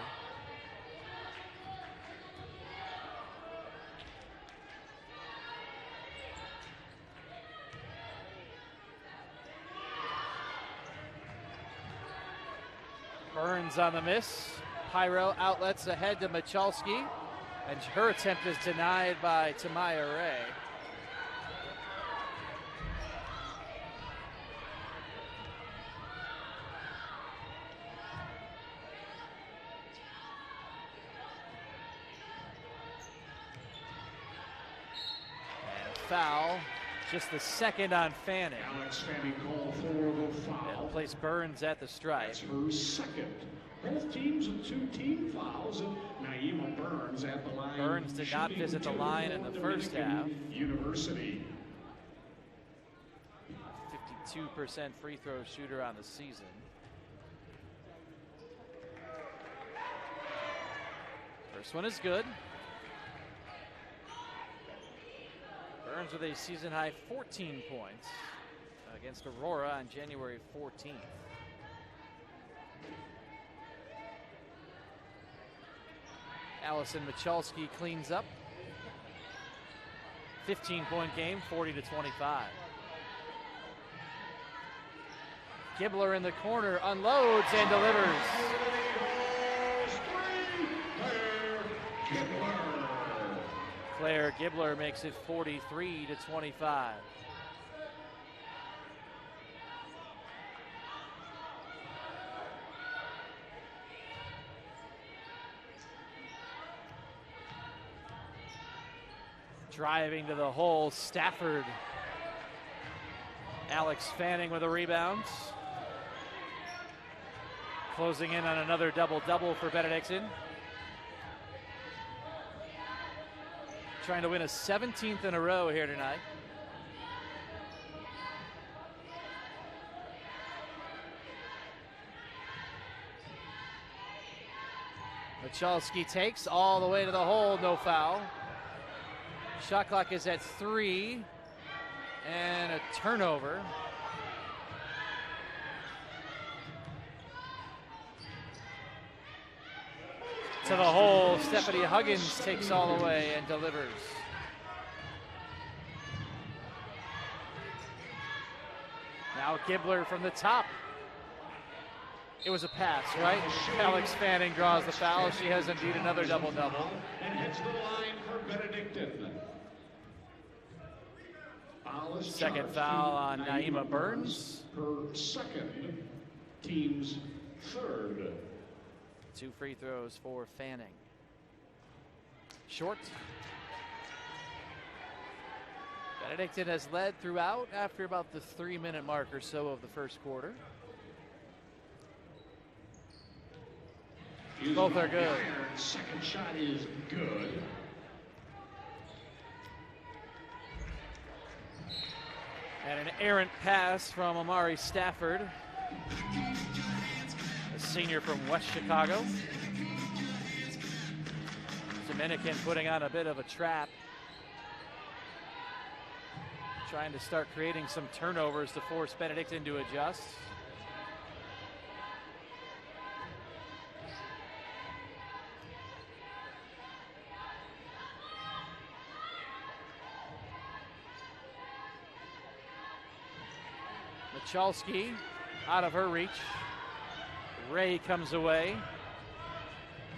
Burns on the miss. Pyro outlets ahead to Michalski, and her attempt is denied by Tamaya Ray. And foul, just the second on Fanning.
Alex Fanning called for the foul.
It'll place Burns at the stripe.
That's her second. Both teams with 2 team fouls, and Naima Burns at the line.
Burns did not visit the line in the first half.
University.
52% free throw shooter on the season. First one is good. Burns with a season high 14 points against Aurora on January 14th. Allison Michalski cleans up. 15-point game, 40-25. Gibbler in the corner, unloads and delivers. Claire Gibbler makes it 43-25. Driving to the hole, Stafford. Alex Fanning with a rebound. Closing in on another double-double for Benedictine. Trying to win a 17th in a row here tonight. Michalski takes all the way to the hole, no foul. Shot clock is at 3, and a turnover. To the hole, Stephanie Huggins takes all the way and delivers. Now Gibbler from the top. It was a pass, right? Alex Fanning draws the foul. She has indeed another double-double.
And heads to the line for Benedictine.
Second foul on Naima Burns.
Her second, team's third.
2 free throws for Fanning. Short. Benedictine has led throughout after about the 3-minute mark or so of the first quarter. Both are good.
Second shot is good.
And an errant pass from Amari Stafford, a senior from West Chicago. Dominican putting on a bit of a trap, trying to start creating some turnovers to force Benedictine to adjust. Michalski out of her reach. Ray comes away.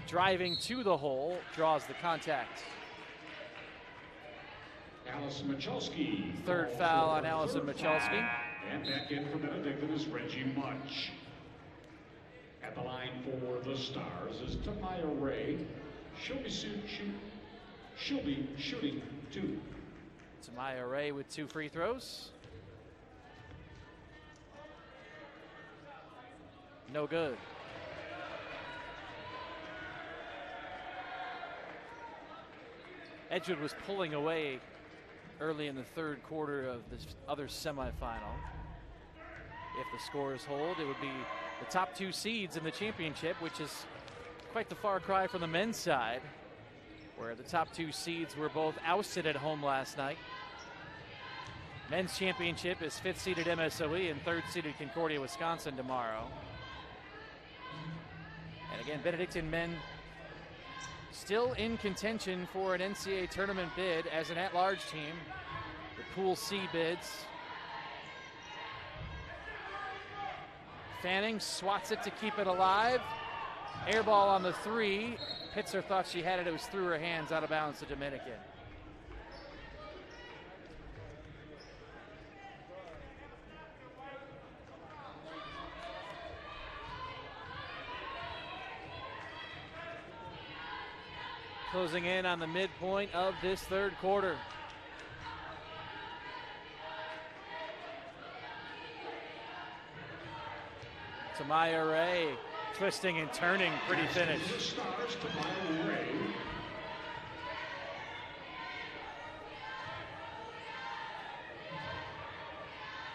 Driving to the hole, draws the contact.
Allison Michalski.
Third foul on Allison Michalski.
And back in for Benedictine is Reggie Munch. At the line for the Stars is Tamaya Ray. She'll be shooting 2.
Tamaya Ray with 2 free throws. No good. Edgewood was pulling away early in the third quarter of this other semifinal. If the scores hold, it would be the top 2 seeds in the championship, which is quite the far cry from the men's side, where the top 2 seeds were both ousted at home last night. Men's championship is 5th seeded MSOE and 3rd seeded Concordia, Wisconsin tomorrow. And again, Benedictine men still in contention for an NCAA tournament bid as an at-large team. The Pool C bids. Fanning swats it to keep it alive. Air ball on the 3. Pitzer thought she had it. It was through her hands, out of bounds to Dominican. Closing in on the midpoint of this third quarter. Tamaya Ray twisting and turning, pretty finish.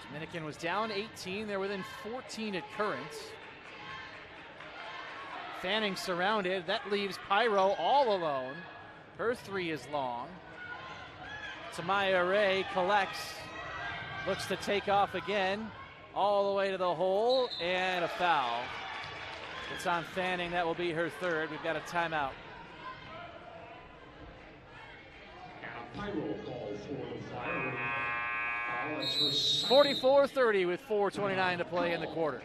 Dominican was down 18. They're within 14 at current. Fanning surrounded. That leaves Pyro all alone. Her 3 is long. Tamaya Ray collects. Looks to take off again. All the way to the hole, and a foul. It's on Fanning. That will be her 3rd. We've got a timeout.
And a pyro call for the Fire.
44-30 with 4:29 to play in the quarter.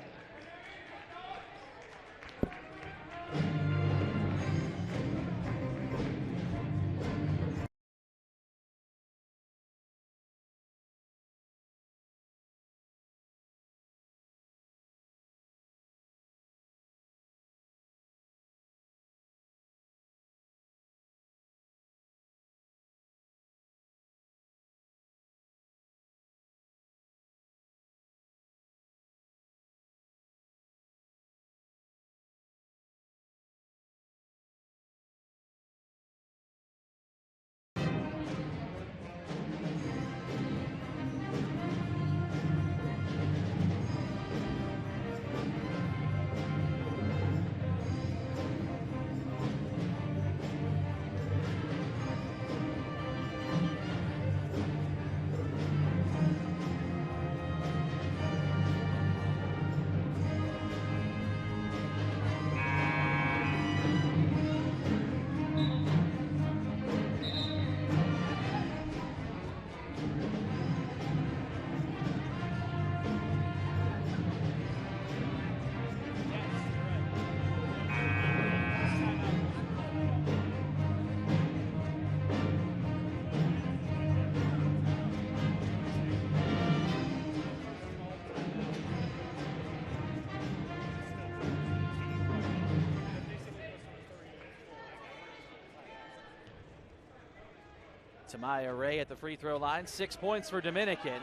Tamaya Ray at the free throw line. 6 points for Dominican.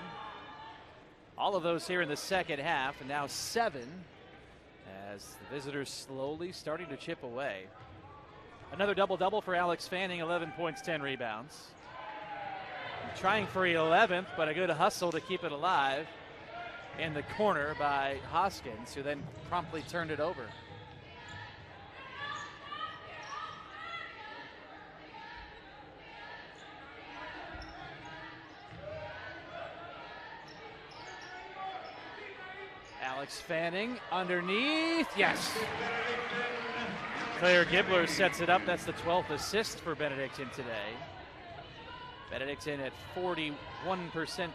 All of those here in the second half, and now 7 as the visitors slowly starting to chip away. Another double-double for Alex Fanning, 11 points, 10 rebounds. Trying for 11th, but a good hustle to keep it alive in the corner by Hoskins, who then promptly turned it over. Alex Fanning underneath, yes. Claire Gibbler sets it up. That's the 12th assist for Benedictine today. Benedictine at 41%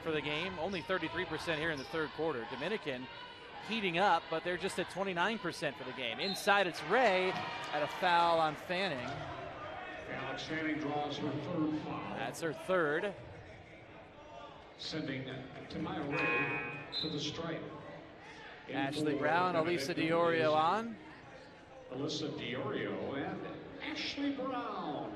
for the game, only 33% here in the third quarter. Dominican heating up, but they're just at 29% for the game. Inside, it's Ray at a foul on Fanning.
Alex Fanning draws her 3rd foul.
That's her 3rd.
Sending Tamaya Ray to the stripe.
Ashley Brown, Elisa Diorio on.
Elisa Diorio and Ashley Brown.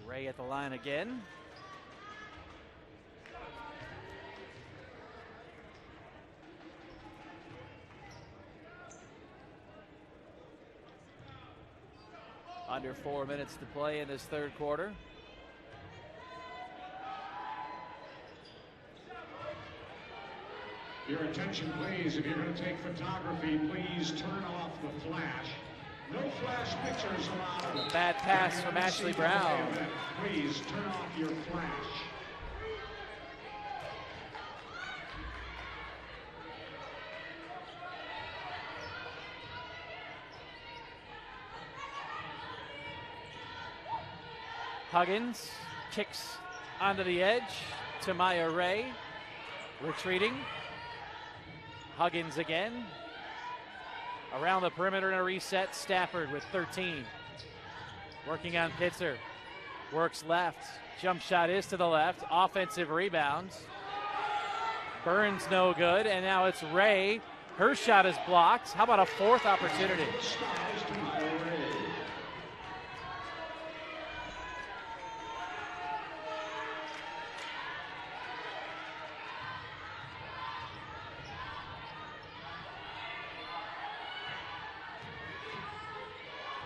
Ray at the line again. Under 4 minutes to play in this third quarter.
Your attention, please. If you're going to take photography, please turn off the flash. No flash pictures allowed.
A bad pass from Ashley Brown.
Please turn off your flash.
Huggins kicks onto the edge to Maya Ray. Retreating. Huggins again. Around the perimeter in a reset. Stafford with 13. Working on Pitzer. Works left. Jump shot is to the left. Offensive rebound. Burns no good. And now it's Ray. Her shot is blocked. How about a fourth opportunity?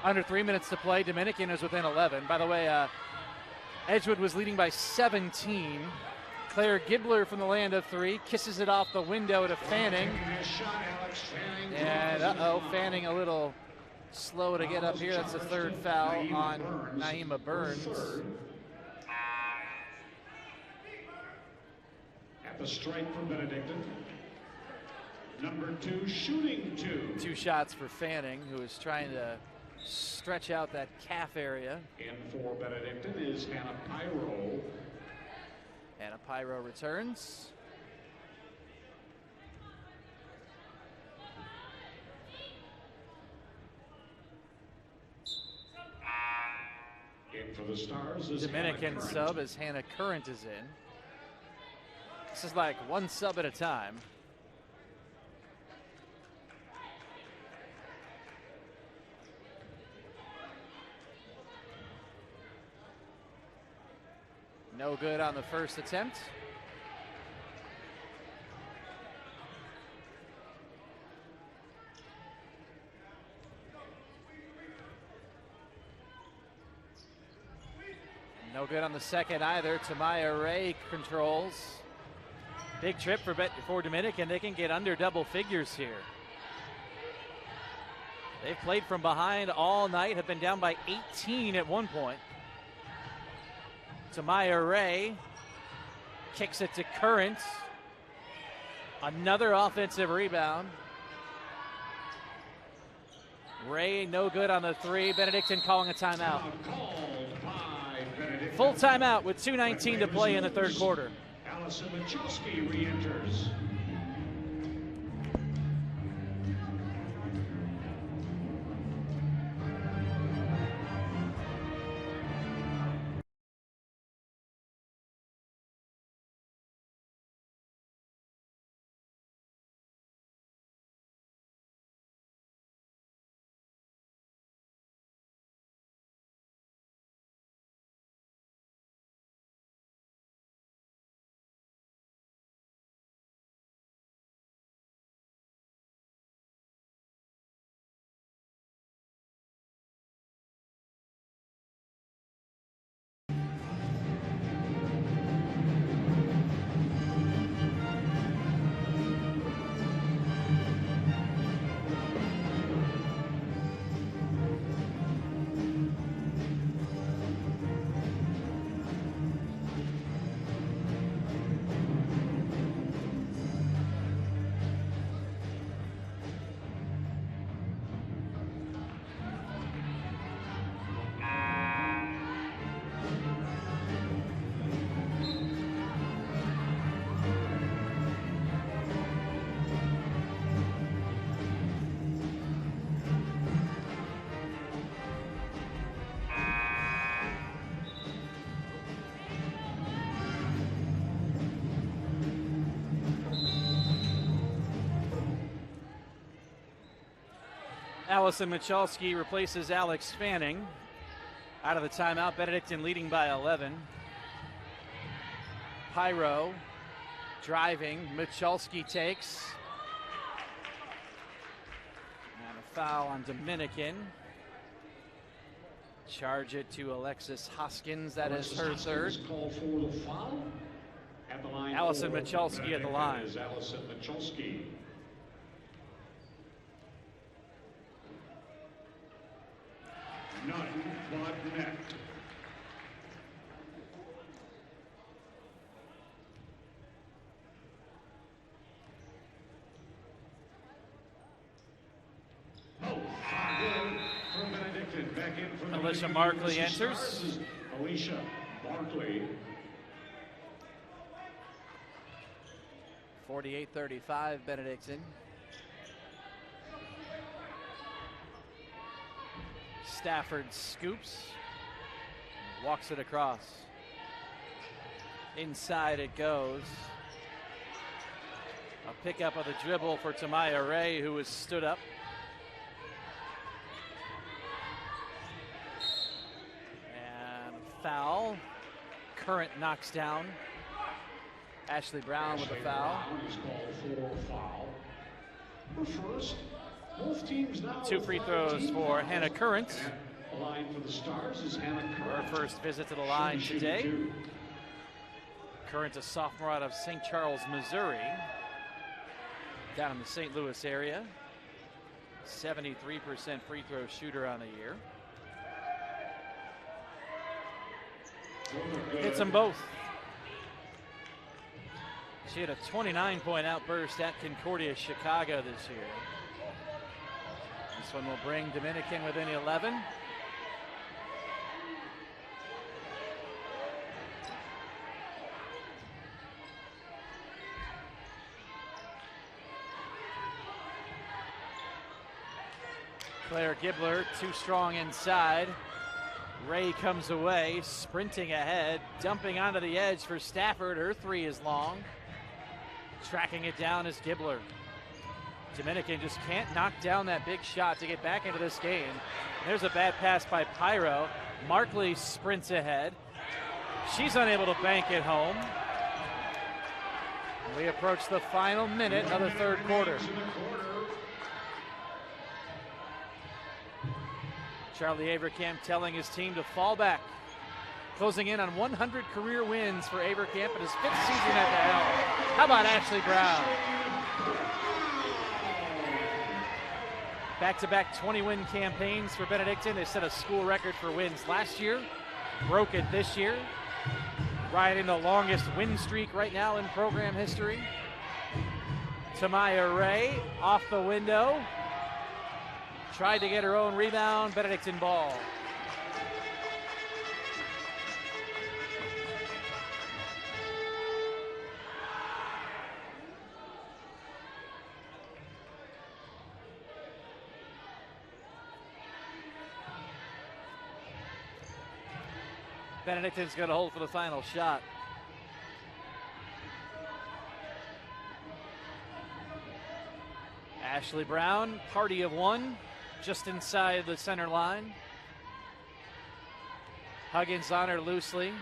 Under 3 minutes to play. Dominican is within 11. By the way, Edgewood was leading by 17. Claire Gibler from the land of 3 kisses it off the window to Fanning. And Fanning a little slow to get up here. That's the third foul on Naima Burns.
At the strike for Benedictine. Number 2, shooting 2.
2 shots for Fanning, who is trying to stretch out that calf area.
In for Benedictine is Hannah Pyro.
Hannah Pyro returns.
In for the Stars is
Dominican sub as Hannah Current is in. This is like one sub at a time. No good on the first attempt. No good on the second either. Tamaya Ray controls. Big trip for Dominican. They can get under double figures here. They've played from behind all night, have been down by 18 at one point. Tamaya Ray kicks it to Current. Another offensive rebound. Ray no good on the 3. Benedictine calling a timeout. Full timeout with 2:19 to play in the third quarter.
Allison Michalski re-enters.
Allison Michalski replaces Alex Fanning. Out of the timeout, Benedictine leading by 11. Pyro driving, Michalski takes. And a foul on Dominican. Charge it to Alexis Hoskins. That is her third.
Call for the foul. At the line,
Allison Michalski at the line.
Is Allison Michalski. Nothing but net. From Benedictine, back in for
Alicia Markley enters.
Alicia Markley.
48-35 Benedictine. Stafford scoops, walks it across. Inside it goes. A pickup of the dribble for Tamaya Ray, who was stood up. And foul. Current knocks down. Ashley Brown with a foul.
Brown is called for a foul. Her first. Both teams now.
2 free throws for Hannah Current.
The line for the Stars is Hannah Current.
Her first visit to the line today. Current, a sophomore out of St. Charles, Missouri, down in the St. Louis area. 73% free throw shooter on the year. Hits them both. She had a 29-point outburst at Concordia, Chicago this year. This one will bring Dominican within 11. Claire Gibbler, too strong inside. Ray comes away, sprinting ahead, dumping onto the edge for Stafford. Her three is long. Tracking it down is Gibbler. Dominican just can't knock down that big shot to get back into this game. There's a bad pass by Pyro. Markley sprints ahead. She's unable to bank it home. We approach the final minute of the third quarter. Charlie Avercamp telling his team to fall back. Closing in on 100 career wins for Avercamp in his 5th season at the helm. How about Ashley Brown? Back-to-back 20-win campaigns for Benedictine. They set a school record for wins last year. Broke it this year. Riding the longest win streak right now in program history. Tamaya Ray off the window. Tried to get her own rebound. Benedictine ball. Benedictine's going to hold for the final shot. Ashley Brown, party of one, just inside the center line. Huggins on her loosely.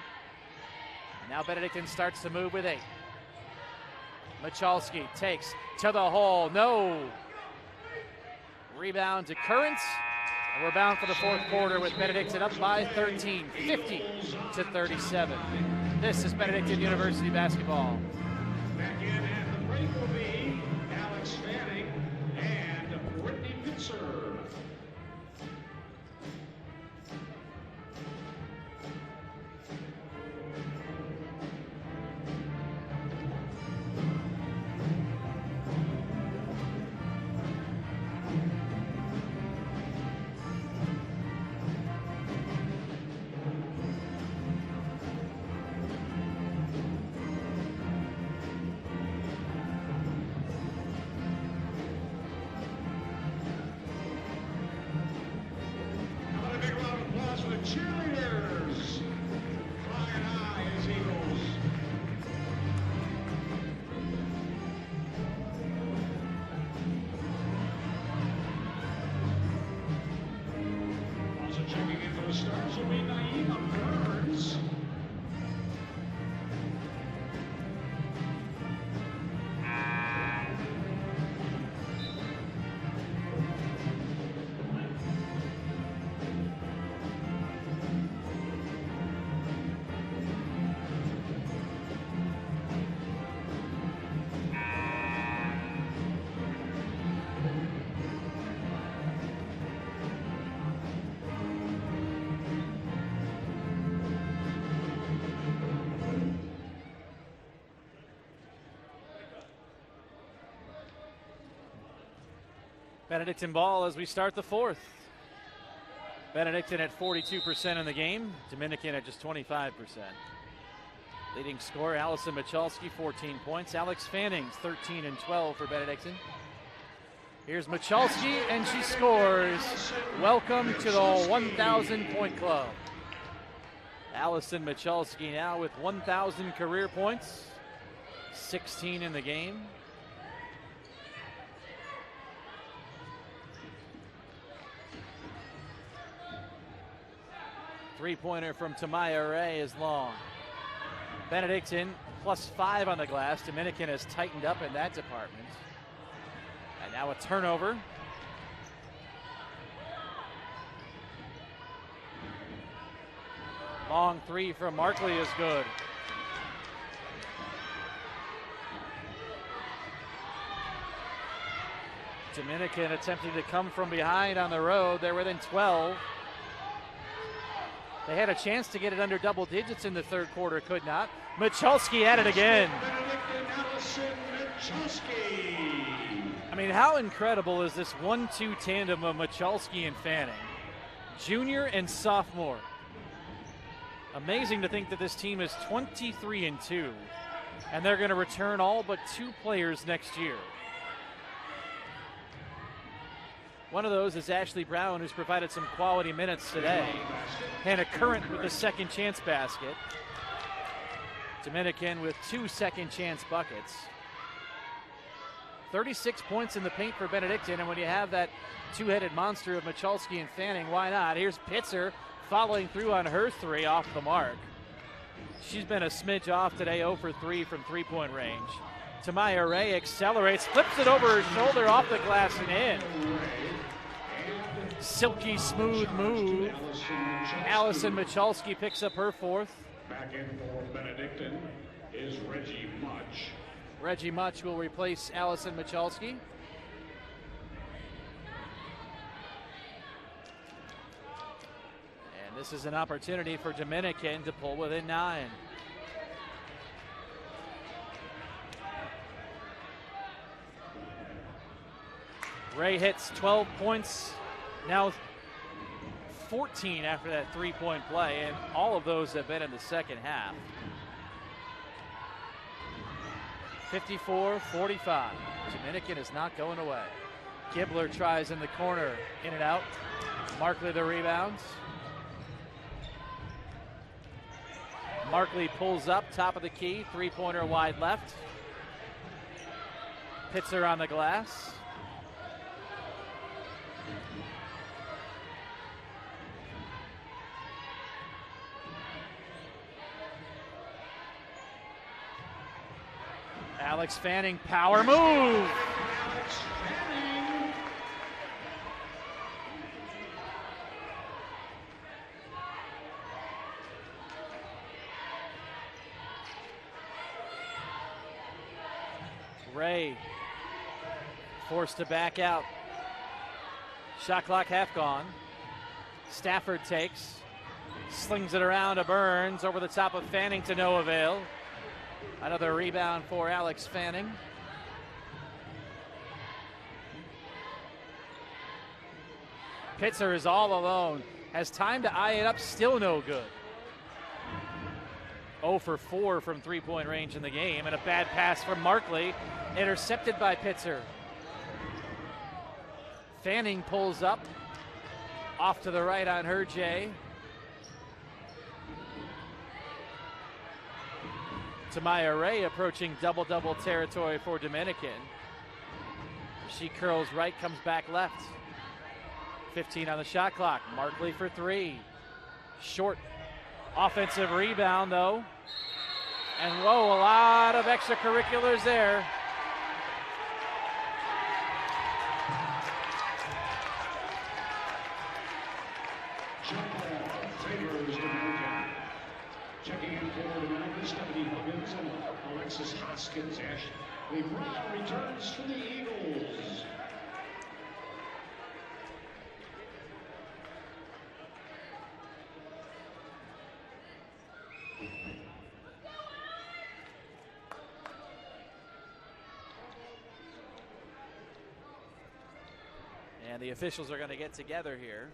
Now Benedictine starts to move with 8. Michalski takes to the hole, no. Rebound to Current. And we're bound for the fourth quarter with Benedictine up by 13, 50-37. This is Benedictine University basketball.
Back in at the break will be Alex Fanning and Brittany Pitzer.
Benedictine ball as we start the fourth. Benedictine at 42% in the game. Dominican at just 25%. Leading scorer, Allison Michalski, 14 points. Alex Fannings, 13 and 12 for Benedictine. Here's Michalski, and she scores. Welcome to the 1,000-point club. Allison Michalski now with 1,000 career points, 16 in the game. Three-pointer from Tamaya Ray is long. Benedictine +5 on the glass. Dominican has tightened up in that department. And now a turnover. Long three from Markley is good. Dominican attempting to come from behind on the road. They're within 12. They had a chance to get it under double digits in the third quarter, could not. Michalski at it again. I mean, how incredible is this 1-2 tandem of Michalski and Fanning? Junior and sophomore. Amazing to think that this team is 23-2, and they're going to return all but 2 players next year. One of those is Ashley Brown, who's provided some quality minutes today. Hannah Current with a second chance basket. Dominican with 2 second chance buckets. 36 points in the paint for Benedictine, and when you have that two-headed monster of Michalski and Fanning, why not? Here's Pitzer following through on her three off the mark. She's been a smidge off today, 0 for 3 from three-point range. Tamaya Ray accelerates, flips it over her shoulder off the glass and in. Silky smooth move. Allison Michalski picks up her fourth.
Back in for Benedictine is Reggie Much.
Reggie Much will replace Allison Michalski. And this is an opportunity for Dominican to pull within 9. Ray hits 12 points, now 14 after that three-point play, and all of those have been in the second half. 54-45. Dominican is not going away. Gibbler tries in the corner, in and out. Markley the rebounds. Markley pulls up, top of the key, three-pointer wide left. Pitzer on the glass. Alex Fanning, power move. Ray forced to back out. Shot clock half gone. Stafford takes, slings it around to Burns, over the top of Fanning to no avail. Another rebound for Alex Fanning. Pitzer is all alone. Has time to eye it up, still no good. 0 for 4 from three-point range in the game, and a bad pass from Markley, intercepted by Pitzer. Fanning pulls up, off to the right on her, Jay. Tamaya Ray approaching double-double territory for Dominican. She curls right, comes back left. 15 on the shot clock. Markley for 3. Short offensive rebound, though. And whoa, a lot of extracurriculars there.
Checking in for Dominican, Stephanie Huggins and Alexis Hoskins. Ashley Brown returns for the Eagles.
And the officials are going to get together here.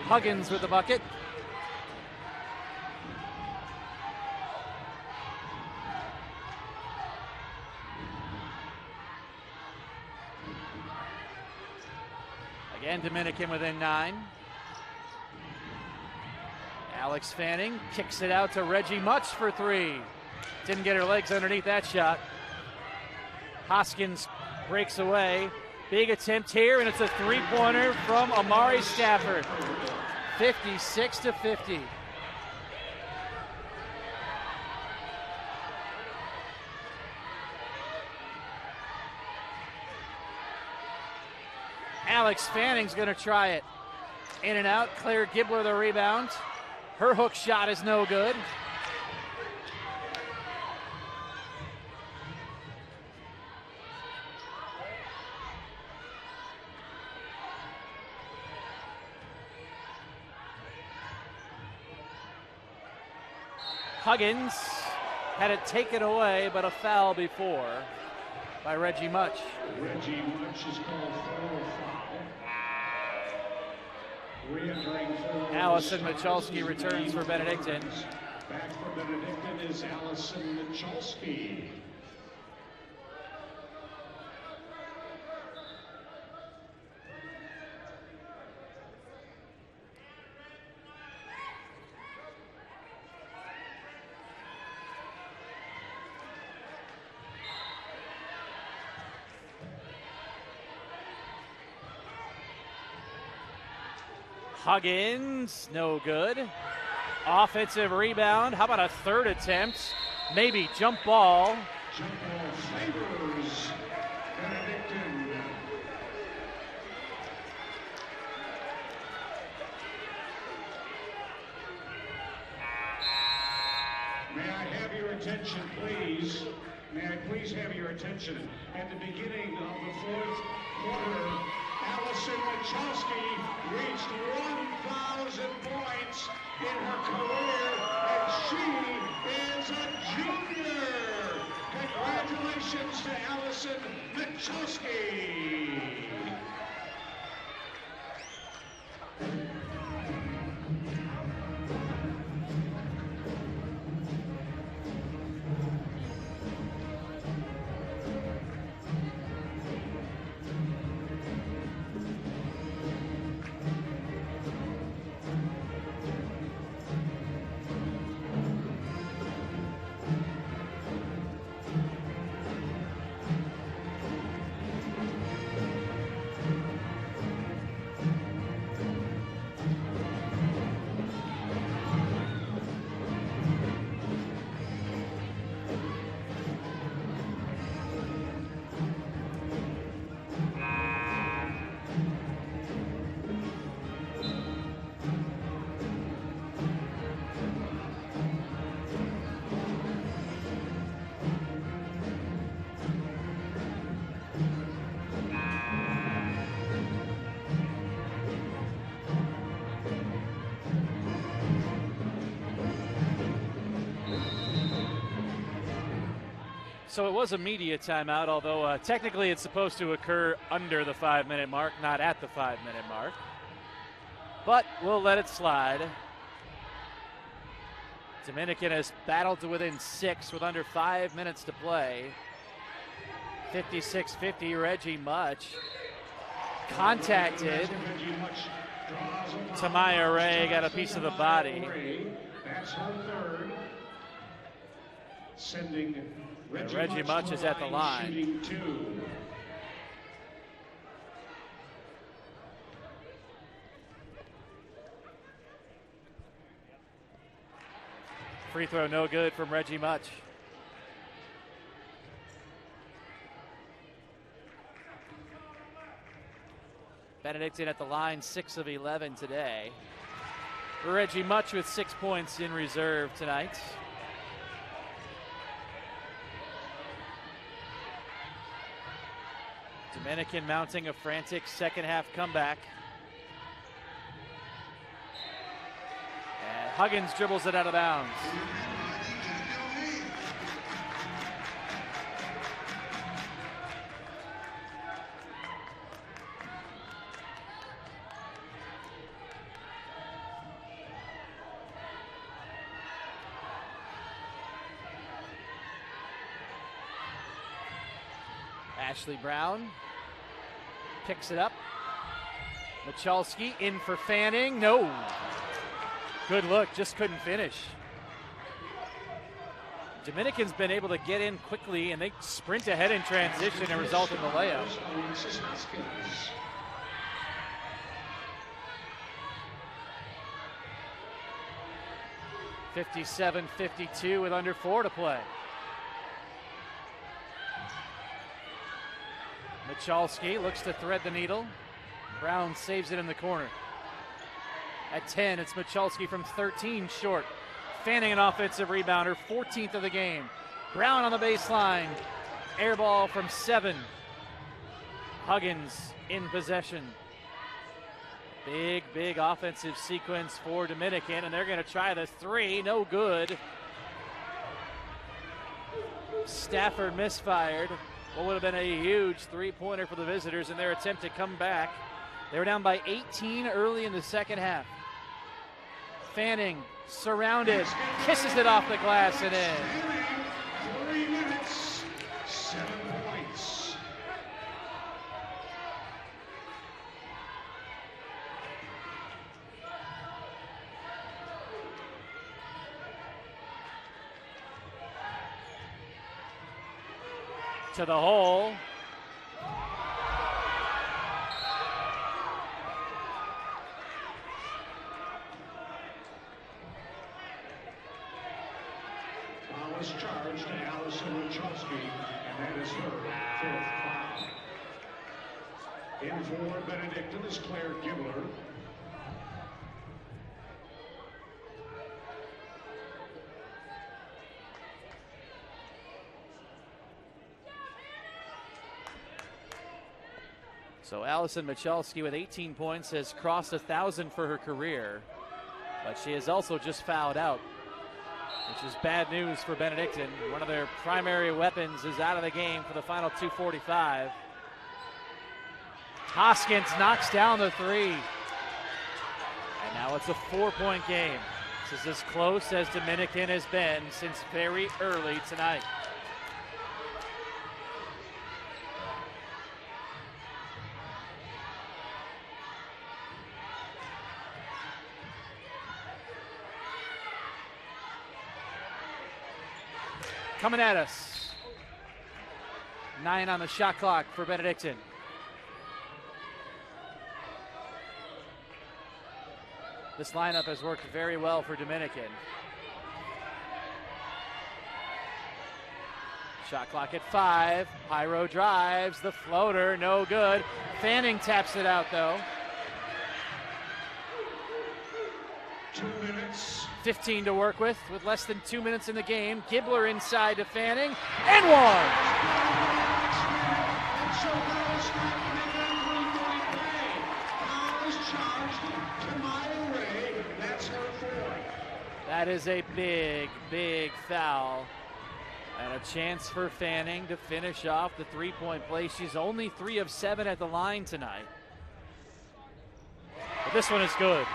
Huggins with the bucket. Again, Dominican within 9. Alex Fanning kicks it out to Reggie Much for 3. Didn't get her legs underneath that shot. Hoskins breaks away. Big attempt here, and it's a three-pointer from Amari Stafford. 56-50. Alex Fanning's going to try it. In and out. Claire Gibbler the rebound. Her hook shot is no good. Huggins had it taken away, but a foul before by Reggie Much.
Reggie Much is called for a foul. Re-entering for
Allison Michalski returns for Benedictine.
Back for Benedictine is Allison Michalski.
Huggins, no good. Offensive rebound. How about a third attempt? Maybe jump ball.
Jump ball favors Benedictine. May I have your attention, please? May I please have your attention? At the beginning of the fourth quarter, Allison Michalski reached 1,000 points in her career, and she is a junior. Congratulations to Allison Michalski.
So it was a media timeout, although technically it's supposed to occur under the 5-minute mark, not at the 5-minute mark. But we'll let it slide. Dominican has battled to within 6 with under 5 minutes to play. 56-50, Reggie Much contacted. Tamaya Ray got a piece of the body.
That's her third. Sending
Reggie Much is at the line.
Shooting 2.
free throw no good from Reggie Much. Benedictine at the line, 6 of 11 today. Reggie Much with 6 points in reserve tonight. Dominican mounting a frantic second half comeback. And Huggins dribbles it out of bounds. Ashley Brown picks it up. Michalski in for Fanning. No. Good look, just couldn't finish. Dominican's been able to get in quickly, and they sprint ahead in transition and result in the layup. 57-52 with under 4 to play. Michalski looks to thread the needle. Brown saves it in the corner. At 10, it's Michalski from 13 short. Fanning an offensive rebounder, 14th of the game. Brown on the baseline. Air ball from 7. Huggins in possession. Big offensive sequence for Dominican, and they're going to try the 3. No good. Stafford misfired. What would have been a huge three-pointer for the visitors in their attempt to come back. They were down by 18 early in the second half. Fanning surrounded, kisses it off the glass and in.
3 minutes, 7 points.
To the hole.
Foul is charged to Allison Michalski, and that is her 5th foul. In for Benedictine is Claire Gibler.
So Allison Michalski with 18 points has crossed 1,000 for her career, but she has also just fouled out, which is bad news for Benedictine. One of their primary weapons is out of the game for the final 2:45. Hoskins knocks down the 3. And now it's a 4-point game. This is as close as Dominican has been since very early tonight. Coming at us. 9 on the shot clock for Benedictine. This lineup has worked very well for Dominican. Shot clock at 5. Pyro drives, the floater, no good. Fanning taps it out though.
2 minutes.
15 to work with less than 2 minutes in the game. Gibler inside to Fanning, and 1. That is a big foul. And a chance for Fanning to finish off the three-point play. She's only 3 of 7 at the line tonight. But this one is good.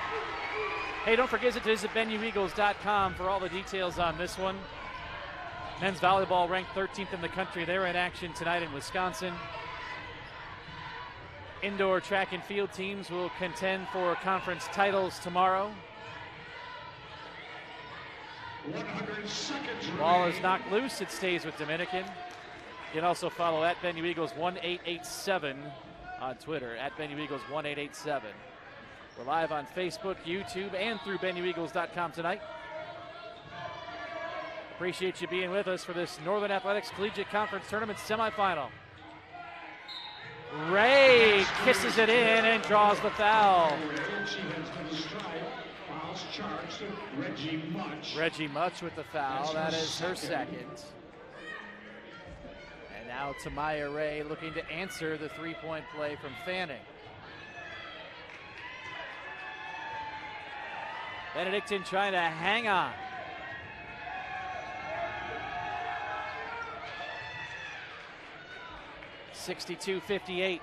Hey, don't forget to visit BenuEagles.com for all the details on this one. Men's volleyball ranked 13th in the country. They're in action tonight in Wisconsin. Indoor track and field teams will contend for conference titles tomorrow.
100 seconds.
Ball is knocked loose. It stays with Dominican. You can also follow at BenuEagles1887 on Twitter, at BenuEagles1887. We're live on Facebook, YouTube, and through BenuEagles.com tonight. Appreciate you being with us for this Northern Athletics Collegiate Conference Tournament semifinal. Ray kisses it in and draws the foul. Reggie Much with the foul. That is her second. And now Tamaya Ray looking to answer the three-point play from Fanning. Benedictine trying to hang on. (62-58).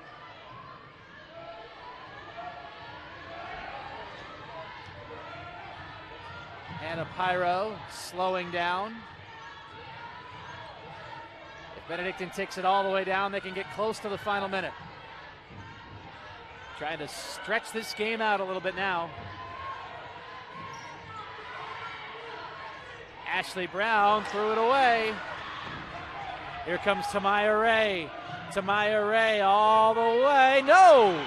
Hannah Pyro slowing down. If Benedictine takes it all the way down, they can get close to the final minute. Trying to stretch this game out a little bit now. Ashley Brown threw it away. Here comes Tamaya Ray. Tamaya Ray all the way. No!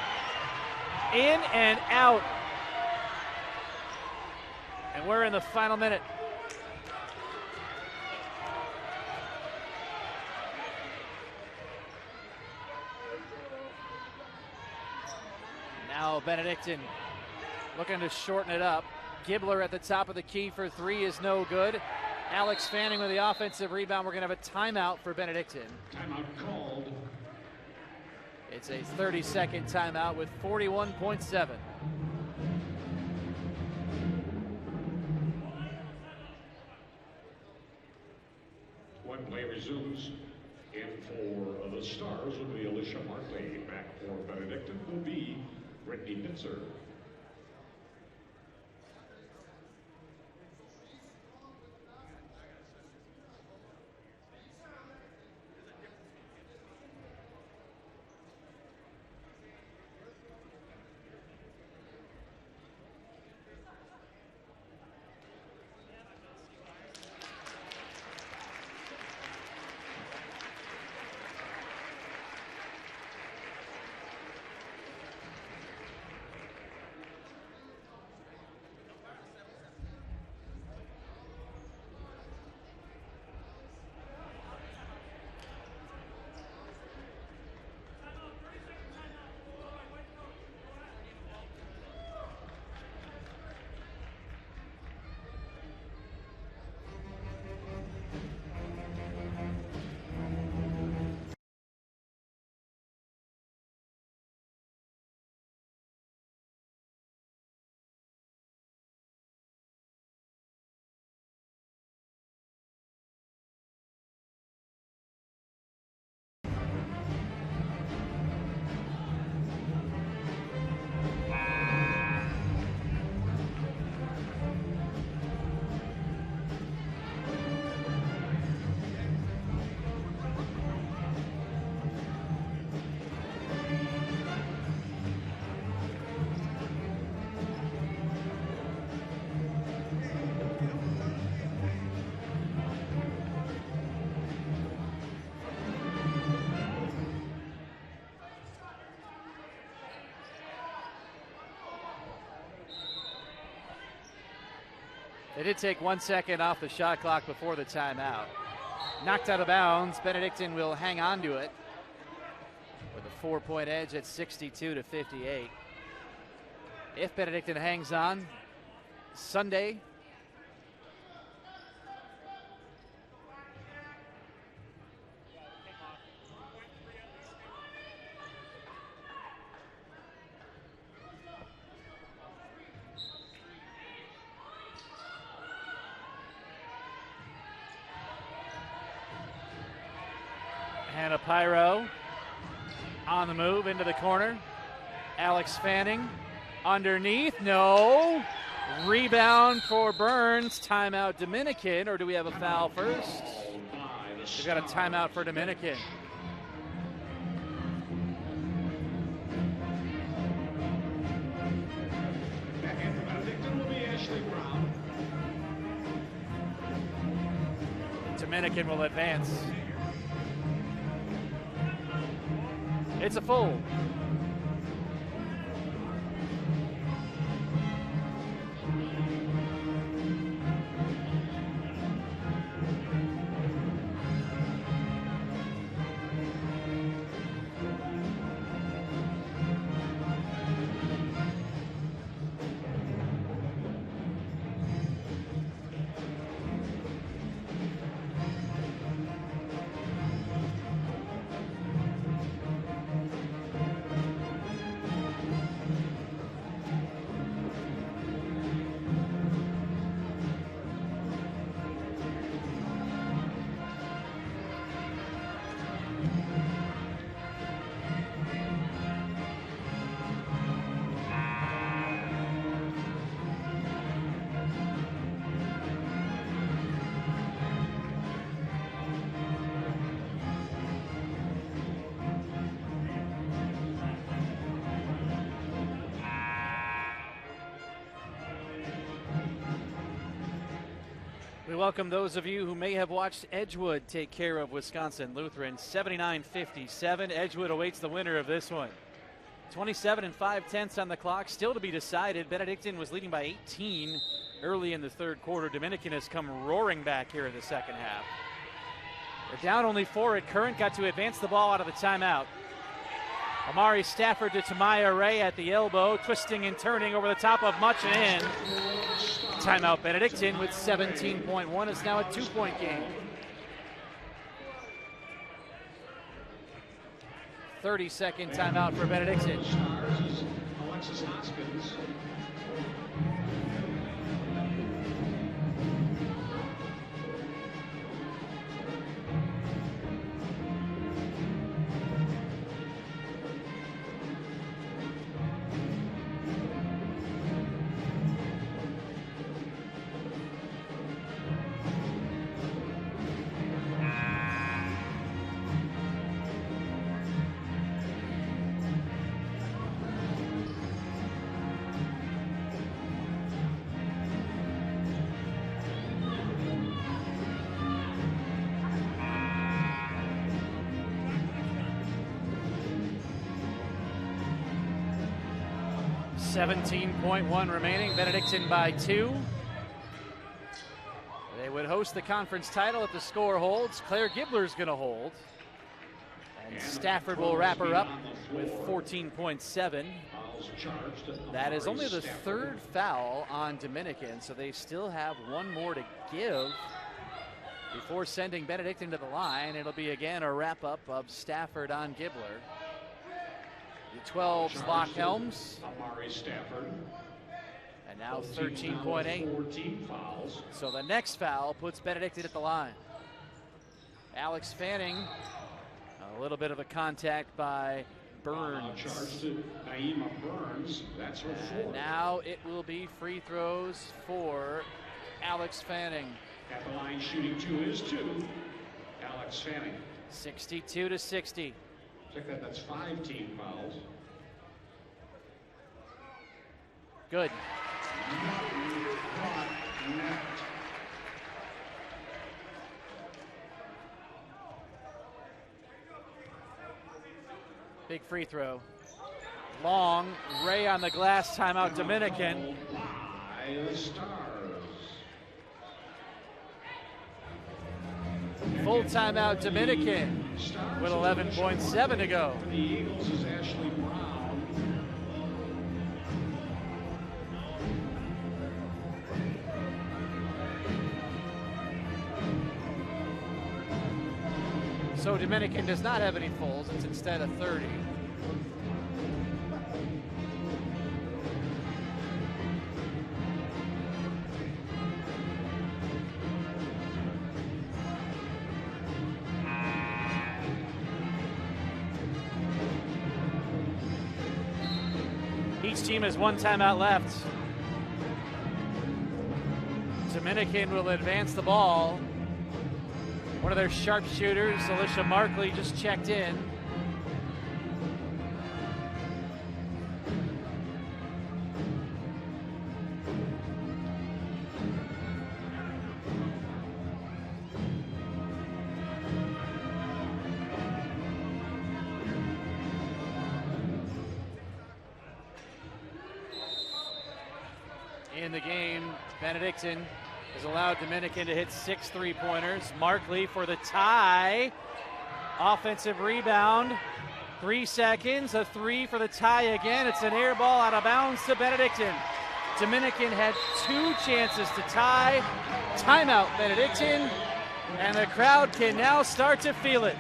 In and out. And we're in the final minute. Now Benedictine looking to shorten it up. Gibbler at the top of the key for three is no good. Alex Fanning with the offensive rebound. We're going to have a timeout for Benedictine.
Timeout called.
It's a 30-second timeout with 41.7.
One play resumes. In for the Stars will be Alicia Martley. Back for Benedictine will be Brittany Bitzer.
They did take 1 second off the shot clock before the timeout. Knocked out of bounds. Benedictine will hang on to it with a 4-point edge at 62-58. If Benedictine hangs on, Sunday Hannah Pyro on the move into the corner. Alex Fanning underneath, no. Rebound for Burns. Timeout Dominican, or do we have a foul first? We've got a timeout for Dominican.
Back in for Benedictine will be Ashley Brown.
Dominican will advance. It's a full. We welcome those of you who may have watched Edgewood take care of Wisconsin Lutheran 79-57. Edgewood awaits the winner of this one. 27 5/10 on the clock, still to be decided. Benedictine was leading by 18 early in the third quarter. Dominican has come roaring back here in the second half. They're down only 4 at current, got to advance the ball out of the timeout. Amari Stafford to Tamaya Ray at the elbow, twisting and turning over the top of Much and in. Timeout Benedictine with 17.1. It's now a 2-point game. 30-second timeout for Benedictine.
Alexis Hoskins.
.1 remaining, Benedictine by 2. They would host the conference title if the score holds. Claire Gibler's going to hold. And Stafford will wrap her up with 14.7. That is only the third foul on Dominican, so they still have one more to give before sending Benedictine to the line. It'll be again a wrap-up of Stafford on Gibler. The 12's Lock Helms.
Amari Stafford.
And now 13.8.
14 fouls.
So the next foul puts Benedictine at the line. Alex Fanning, a little bit of a contact by Burns.
Charge to Naima Burns. That's her 4th.
Now it will be free throws for Alex Fanning.
At the line shooting 2 is 2. Alex Fanning.
62-60.
Check that, that's 5 team fouls.
Good.
Net.
Big free throw. Long, Ray on the glass, timeout Dominican.
By the Stars.
Full timeout Dominican with 11.7 to go.
The Eagles is Ashley Brown.
So Dominican does not have any fulls. It's instead a 30. Each team has one timeout left. Dominican will advance the ball. One of their sharpshooters, Alicia Markley, just checked in. In the game, Benedictine has allowed Dominican to hit 6 3-pointers. Markley for the tie. Offensive rebound. 3 seconds. A 3 for the tie again. It's an air ball out of bounds to Benedictine. Dominican had 2 chances to tie. Timeout Benedictine. And the crowd can now start to feel it.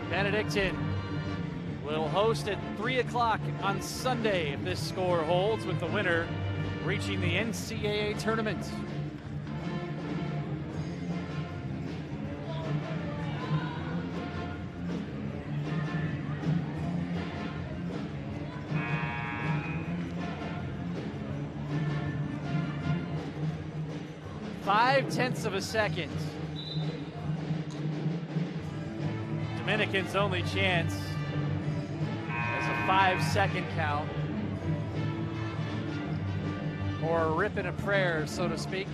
Benedictine will host at 3 o'clock on Sunday if this score holds, with the winner reaching the NCAA tournament. 0.5 of a second. Dominican's only chance is a 5-second count. Or a rip and a prayer, so to speak.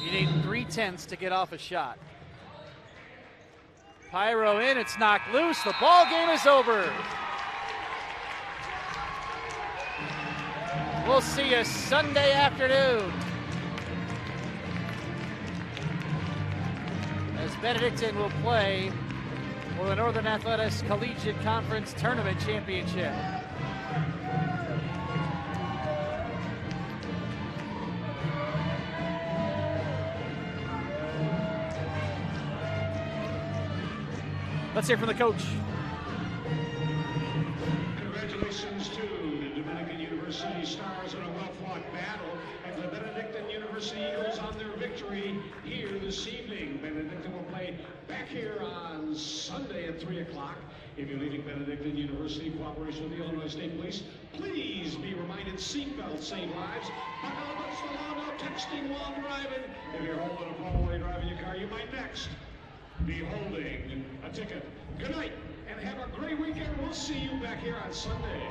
You need 3/10 to get off a shot. Pyro in, it's knocked loose. The ball game is over. We'll see you Sunday afternoon as Benedictine will play for the Northern Athletics Collegiate Conference Tournament Championship. Let's hear from the coach.
Congratulations to the Dominican University Stars in a well-fought battle, and the Benedictine University Eagles on their victory here this evening. Benedictine will play back here on Sunday at 3 o'clock. If you're leaving Benedictine University in cooperation with the Illinois State Police, please be reminded seatbelts save lives. Buckle up, that's the law, no texting while driving. If you're holding a phone while you're driving your car, you might next be holding a ticket. Good night, and have a great weekend. We'll see you back here on Sunday.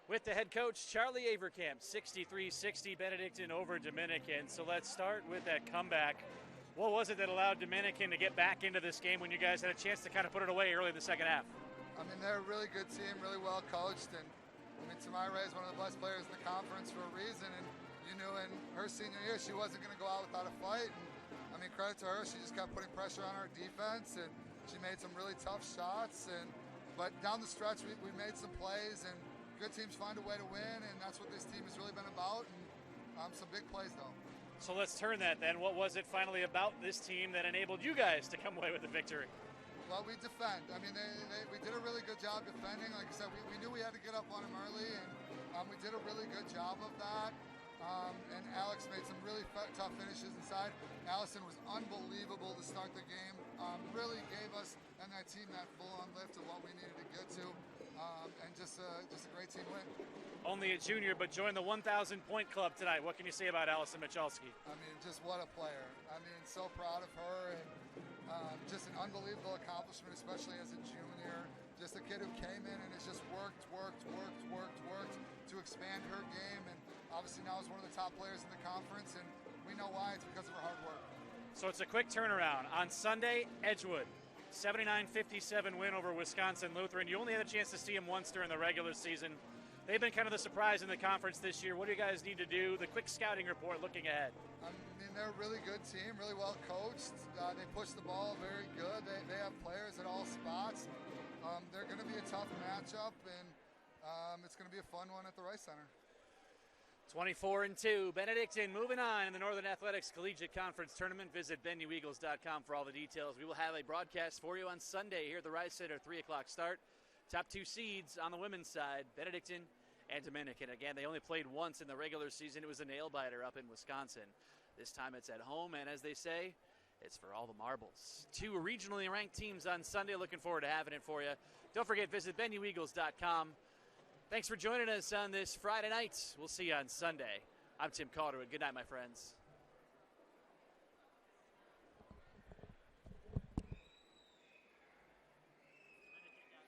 With the head coach, Charlie Averkamp, 63-60 Benedictine over Dominican. So let's start with that comeback. What was it that allowed Dominican to get back into this game when you guys had a chance to kind of put it away early in the second half?
I mean, they're a really good team, really well coached, and I mean, Tamara is one of the best players in the conference for a reason, and you knew in her senior year she wasn't going to go out without a fight. And I mean, credit to her, she just kept putting pressure on our defense, and she made some really tough shots. But down the stretch, we made some plays, and good teams find a way to win, and that's what this team has really been about. And some big plays, though.
So let's turn that then. What was it finally about this team that enabled you guys to come away with the victory?
Well, we defend. I mean, we did a really good job defending. Like I said, we knew we had to get up on them early, and we did a really good job of that. And Alex made some really tough finishes inside. Allison was unbelievable to start the game. Really gave us and that team that full-on lift of what we needed to get to. And just a great team win.
Only a junior, but joined the 1,000-point club tonight. What can you say about Allison Michalski?
I mean, just what a player. I mean, so proud of her, and just an unbelievable accomplishment, especially as a junior. Just a kid who came in and has just worked to expand her game, and obviously now is one of the top players in the conference, and we know why. It's because of her hard work.
So it's a quick turnaround. On Sunday, Edgewood, 79-57 win over Wisconsin Lutheran. You only had a chance to see them once during the regular season. They've been kind of the surprise in the conference this year. What do you guys need to do? The quick scouting report looking ahead.
I mean, they're a really good team, really well coached. They push the ball very good. They have players at all spots. They're going to be a tough matchup, and it's going to be a fun one at the Rice Center.
24-2, Benedictine moving on in the Northern Athletics Collegiate Conference Tournament. Visit BenuEagles.com for all the details. We will have a broadcast for you on Sunday here at the Rice Center, 3 o'clock start. Top two seeds on the women's side, Benedictine and Dominican. Again, they only played once in the regular season. It was a nail-biter up in Wisconsin. This time it's at home, and as they say, it's for all the marbles. Two regionally ranked teams on Sunday. Looking forward to having it for you. Don't forget, visit BenuEagles.com. Thanks for joining us on this Friday night. We'll see you on Sunday. I'm Tim Calderwood. Good night, my friends.